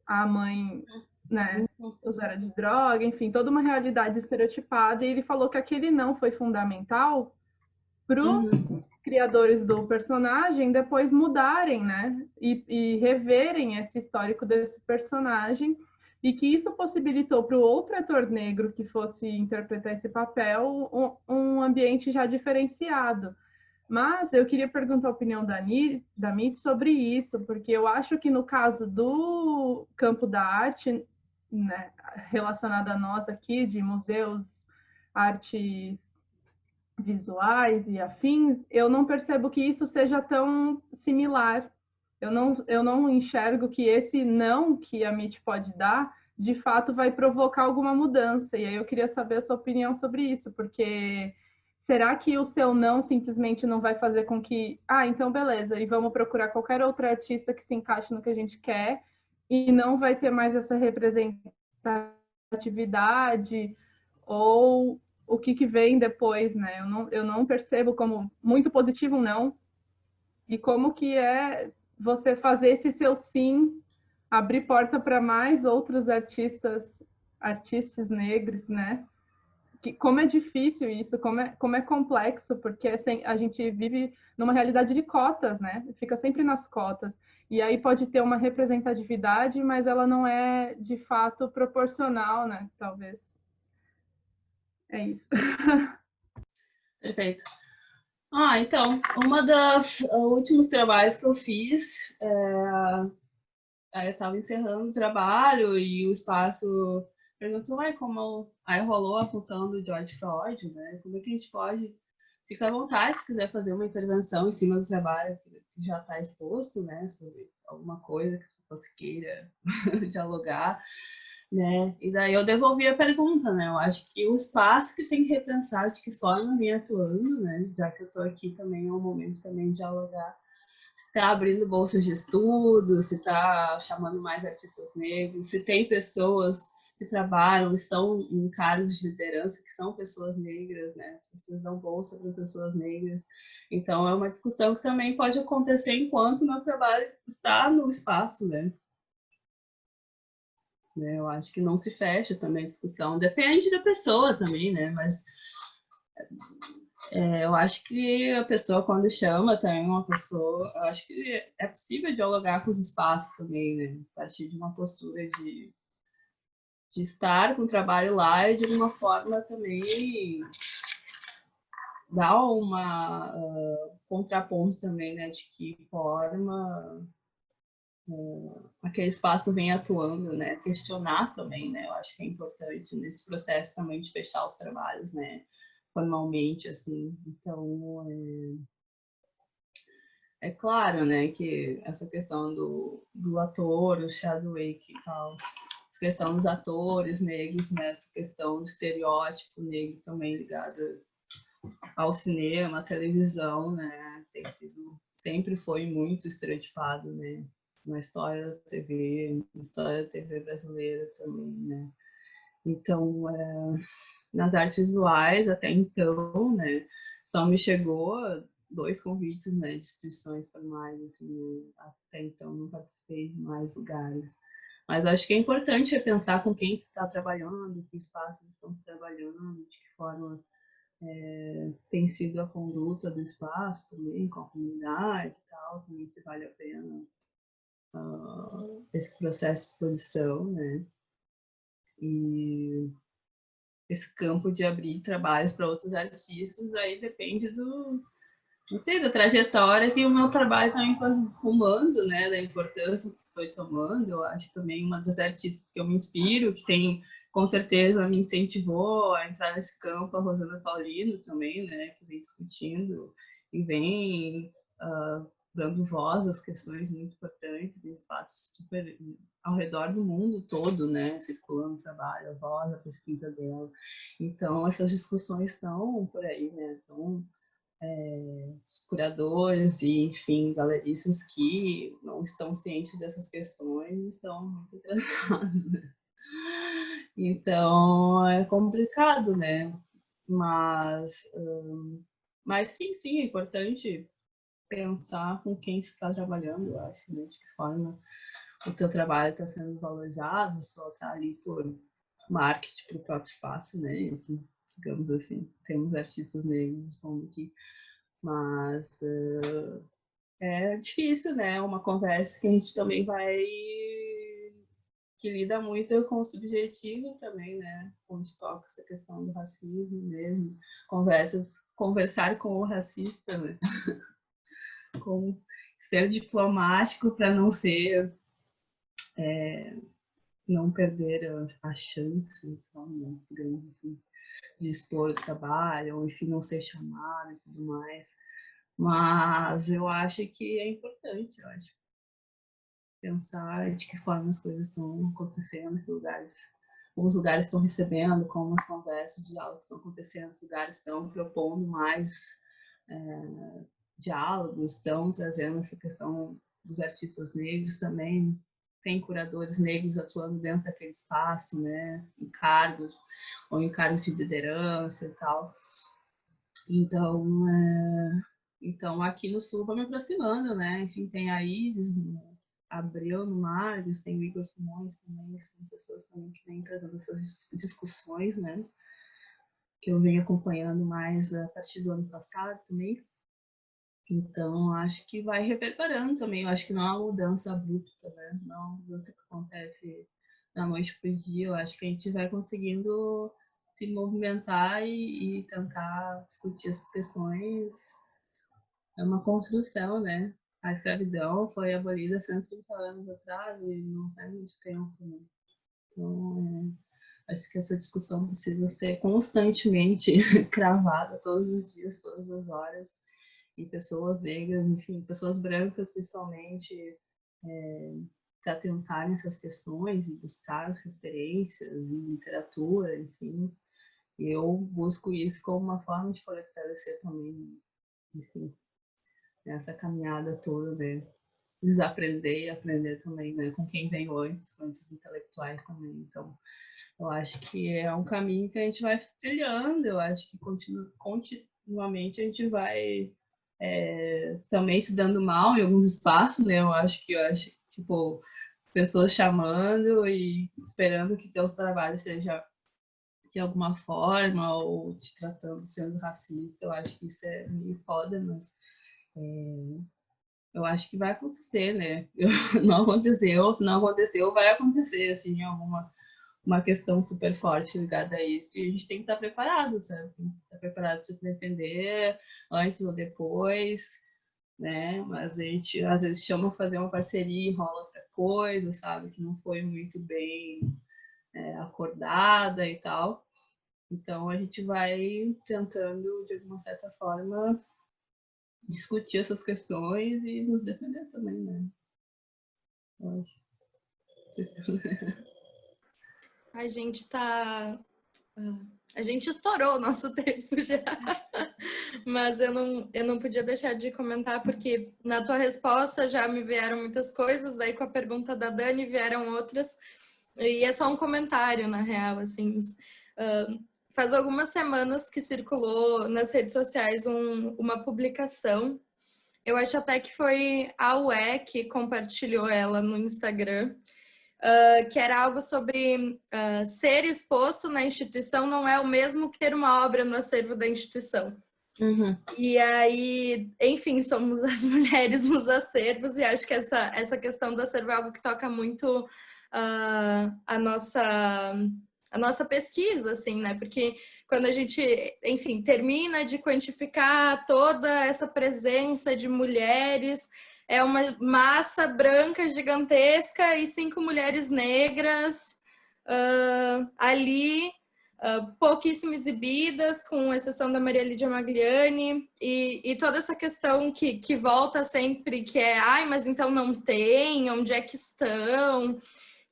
A mãe, né, usuária de droga, enfim, toda uma realidade estereotipada, e ele falou que aquele não foi fundamental para os criadores do personagem depois mudarem, né? E reverem esse histórico desse personagem, e que isso possibilitou para o outro ator negro que fosse interpretar esse papel um ambiente já diferenciado. Mas eu queria perguntar a opinião da Mitty sobre isso, porque eu acho que no caso do campo da arte, né, relacionado a nós aqui, de museus, artes visuais e afins, eu não percebo que isso seja tão similar. Eu não enxergo que esse não que a MIT pode dar, de fato, vai provocar alguma mudança. E aí eu queria saber a sua opinião sobre isso, porque será que o seu não simplesmente não vai fazer com que, então beleza, e vamos procurar qualquer outro artista que se encaixe no que a gente quer, e não vai ter mais essa representatividade, ou o que vem depois, né? Eu não percebo como muito positivo, não. E como que é você fazer esse seu sim abrir porta para mais outros artistas negros, né? Como é difícil isso, como é complexo, porque a gente vive numa realidade de cotas, né? Fica sempre nas cotas. E aí pode ter uma representatividade, mas ela não é, de fato, proporcional, né? Talvez. É isso. Perfeito. Então, uma das últimos trabalhos que eu fiz, eu estava encerrando o trabalho e o espaço perguntou, como aí rolou a função do George Floyd, né? Como é que a gente pode ficar à vontade se quiser fazer uma intervenção em cima do trabalho que já está exposto, né? Sobre alguma coisa que você queira dialogar. né? E daí eu devolvi a pergunta, né? Eu acho que o espaço que tem que repensar de que forma vem atuando, né? Já que eu estou aqui também, é um momento também de dialogar. Se está abrindo bolsas de estudo, se está chamando mais artistas negros, se tem pessoas que trabalham, estão em cargos de liderança, que são pessoas negras, né? As pessoas dão bolsa para pessoas negras. Então, é uma discussão que também pode acontecer enquanto o meu trabalho está no espaço, né? Eu acho que não se fecha também a discussão. Depende da pessoa também, né? Mas eu acho que a pessoa, quando chama também uma pessoa, eu acho que é possível dialogar com os espaços também, né? A partir de uma postura de estar com o trabalho lá e de alguma forma também dar uma contraponto também, né? De que forma aquele espaço vem atuando, né? Questionar também, né? Eu acho que é importante nesse processo também de fechar os trabalhos, né? Formalmente, assim. Então, é claro, né, que essa questão do ator, o Chadwick e tal, essa questão dos atores negros, né, essa questão do estereótipo negro também ligada ao cinema, à televisão, né, tem sido, sempre foi muito estereotipado, né, na história da TV, na história da TV brasileira também, né. Então, nas artes visuais, até então, né, só me chegou 2 convites, né, de instituições formais, assim, até então não participei de mais lugares. Mas acho que é importante repensar com quem se está trabalhando, que espaços estão se trabalhando, de que forma tem sido a conduta do espaço também, com a comunidade e tal, também se vale a pena esse processo de exposição, né? E esse campo de abrir trabalhos para outros artistas, aí depende não sei, da trajetória que o meu trabalho também foi rumando, né, da importância que foi tomando. Eu acho também uma das artistas que eu me inspiro, que tem, com certeza, me incentivou a entrar nesse campo, a Rosana Paulino também, né, que vem discutindo e vem dando voz às questões muito importantes em espaços super ao redor do mundo todo, né, circulando o trabalho, a voz, a pesquisa dela. Então, essas discussões estão por aí, né, estão os curadores e, enfim, galeristas que não estão cientes dessas questões estão muito atrasados, né? Então, é complicado, né? Mas, sim, é importante pensar com quem se está trabalhando, eu acho, né? De que forma o teu trabalho está sendo valorizado, só está ali por marketing para o próprio espaço, né? Assim, digamos assim, temos artistas negros expondo aqui, mas é difícil, né? Uma conversa que a gente também vai que lida muito com o subjetivo também, né? Onde toca essa questão do racismo mesmo, conversar com o racista, né? Com ser diplomático para não ser não perder a chance, então, muito grande assim, de expor o trabalho, ou enfim, não ser chamado e tudo mais. Mas eu acho que é importante, eu acho, pensar de que forma as coisas estão acontecendo, que os lugares estão recebendo, como as conversas, diálogos estão acontecendo, os lugares estão propondo mais diálogos, estão trazendo essa questão dos artistas negros também, tem curadores negros atuando dentro daquele espaço, né, em cargos, ou em cargos de liderança e tal. Então aqui no Sul, vou me aproximando, né, enfim, tem a Isis, Abreu no Margos, tem o Igor Simões também, são pessoas também que vêm trazendo essas discussões, né, que eu venho acompanhando mais a partir do ano passado também. Então, acho que vai reverberando também. Eu acho que não é uma mudança abrupta, né? Não é uma mudança que acontece da noite para o dia. Eu acho que a gente vai conseguindo se movimentar e tentar discutir essas questões. É uma construção, né? A escravidão foi abolida 130 anos atrás e não faz muito tempo, né? Então, acho que essa discussão precisa ser constantemente cravada todos os dias, todas as horas. E pessoas negras, enfim, pessoas brancas principalmente, se atentar nessas questões e buscar referências em literatura, enfim. Eu busco isso como uma forma de fortalecer também, enfim, essa caminhada toda, né? Desaprender e aprender também, né? Com quem veio antes, com esses intelectuais também. Então, eu acho que é um caminho que a gente vai trilhando, eu acho que continuamente a gente vai também se dando mal em alguns espaços, né? Eu acho, tipo, pessoas chamando e esperando que teus trabalhos seja de alguma forma ou te tratando sendo racista. Eu acho que isso é meio foda, mas eu acho que vai acontecer, né? Não aconteceu, se não aconteceu, vai acontecer, assim, uma questão super forte ligada a isso, e a gente tem que estar preparado, sabe? Tem que estar preparado para se defender antes ou depois, né? Mas a gente às vezes chama fazer uma parceria e rola outra coisa, sabe? Que não foi muito bem acordada e tal. Então a gente vai tentando, de alguma certa forma, discutir essas questões e nos defender também, né? Eu acho. A gente tá. A gente estourou o nosso tempo já. Mas eu não podia deixar de comentar, porque na tua resposta já me vieram muitas coisas, daí com a pergunta da Dani vieram outras. E é só um comentário, na real, assim. Faz algumas semanas que circulou nas redes sociais uma publicação. Eu acho até que foi a UE que compartilhou ela no Instagram, que era algo sobre ser exposto na instituição não é o mesmo que ter uma obra no acervo da instituição. Uhum. E aí, enfim, somos as mulheres nos acervos, e acho que essa questão do acervo é algo que toca muito a nossa pesquisa, assim, né? Porque quando a gente, enfim, termina de quantificar toda essa presença de mulheres, é uma massa branca gigantesca e 5 mulheres negras ali, pouquíssimo exibidas, com exceção da Maria Lídia Magliani, e toda essa questão que volta sempre, que é, ai, mas então não tem, onde é que estão?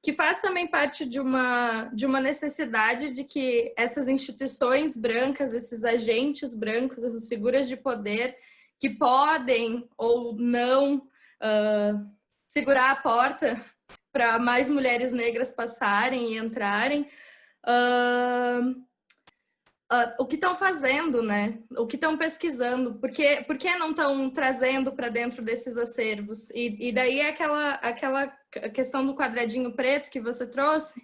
Que faz também parte de uma necessidade de que essas instituições brancas, esses agentes brancos, essas figuras de poder que podem ou não segurar a porta para mais mulheres negras passarem e entrarem, o que estão fazendo, né? O que estão pesquisando, por que não estão trazendo para dentro desses acervos? E daí aquela questão do quadradinho preto que você trouxe,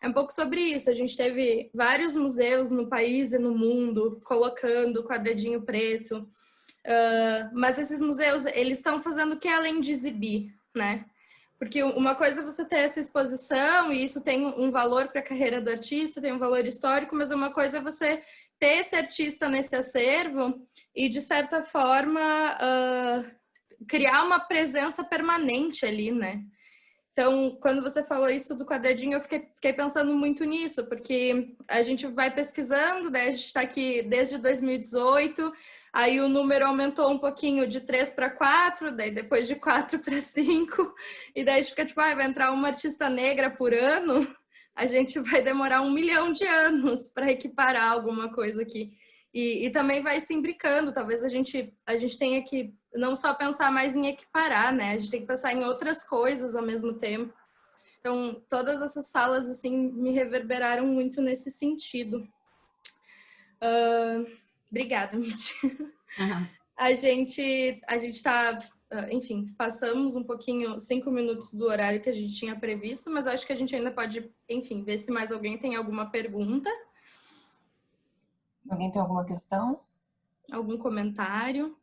é um pouco sobre isso. A gente teve vários museus no país e no mundo colocando o quadradinho preto, mas esses museus, eles estão fazendo o que além de exibir, né? Porque uma coisa é você ter essa exposição, e isso tem um valor para a carreira do artista, tem um valor histórico, mas uma coisa é você ter esse artista nesse acervo e, de certa forma, criar uma presença permanente ali, né? Então, quando você falou isso do quadradinho, eu fiquei pensando muito nisso, porque a gente vai pesquisando, né? A gente está aqui desde 2018, aí o número aumentou um pouquinho de 3 para 4, daí depois de 4 para 5, e daí a gente fica tipo, vai entrar uma artista negra por ano, a gente vai demorar 1 milhão de anos para equiparar alguma coisa aqui. E também vai se imbricando, talvez a gente tenha que não só pensar mais em equiparar, né? A gente tem que pensar em outras coisas ao mesmo tempo. Então, todas essas falas, assim, me reverberaram muito nesse sentido. Obrigada, Mitch. Uhum. A gente tá, enfim, passamos um pouquinho, 5 minutos do horário que a gente tinha previsto, mas acho que a gente ainda pode, enfim, ver se mais alguém tem alguma pergunta. Alguém tem alguma questão? Algum comentário?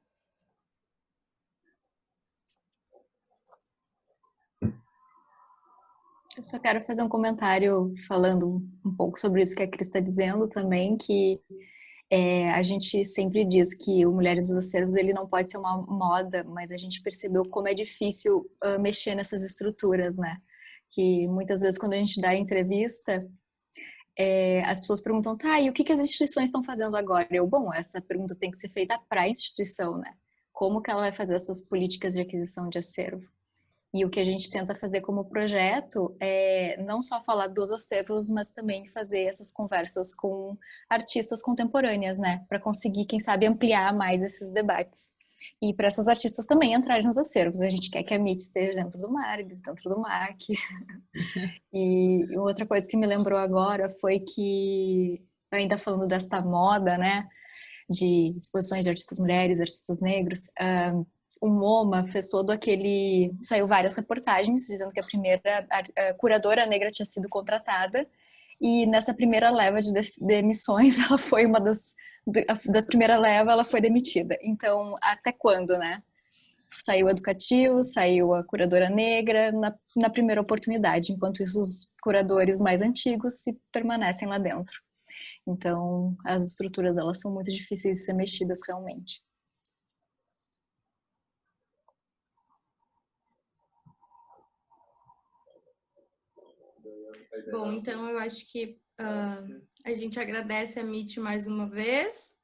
Eu só quero fazer um comentário falando um pouco sobre isso que a Cris está dizendo também, que a gente sempre diz que o Mulheres dos Acervos ele não pode ser uma moda, mas a gente percebeu como é difícil mexer nessas estruturas, né? Que muitas vezes quando a gente dá entrevista, as pessoas perguntam, tá, e o que as instituições estão fazendo agora? Bom, essa pergunta tem que ser feita para a instituição, né? Como que ela vai fazer essas políticas de aquisição de acervo? E o que a gente tenta fazer como projeto é não só falar dos acervos, mas também fazer essas conversas com artistas contemporâneas, né? Para conseguir, quem sabe, ampliar mais esses debates. E para essas artistas também entrarem nos acervos. A gente quer que a MIT esteja dentro do Margs, dentro do MAC. E outra coisa que me lembrou agora foi que, ainda falando desta moda, né? De exposições de artistas mulheres, artistas negros, o MoMA fez todo aquele... Saiu várias reportagens dizendo que a primeira a curadora negra tinha sido contratada e nessa primeira leva de demissões ela foi uma da primeira leva ela foi demitida. Então, até quando, né? Saiu o educativo, saiu a curadora negra na primeira oportunidade, enquanto isso os curadores mais antigos se permanecem lá dentro. Então, as estruturas, elas são muito difíceis de ser mexidas realmente. Bom, então eu acho que a gente agradece a MIT mais uma vez,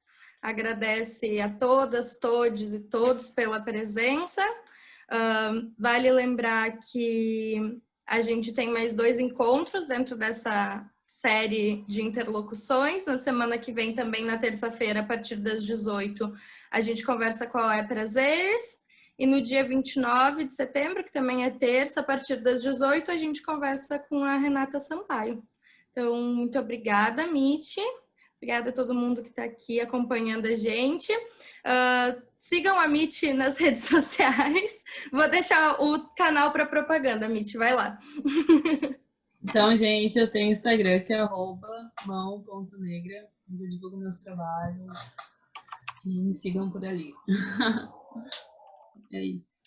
agradece a todas, todes e todos pela presença. Vale lembrar que a gente tem mais 2 encontros dentro dessa série de interlocuções. Na semana que vem, também na terça-feira, a partir das 18, a gente conversa com a Prazeres. E no dia 29 de setembro, que também é terça, a partir das 18, a gente conversa com a Renata Sampaio. Então, muito obrigada, Mitty. Obrigada a todo mundo que está aqui acompanhando a gente. Sigam a Mitty nas redes sociais. Vou deixar o canal para propaganda, Mitty, vai lá. Então, gente, eu tenho Instagram, que é @mão.negra, onde eu divulgo meus trabalhos. E me sigam por ali. É isso.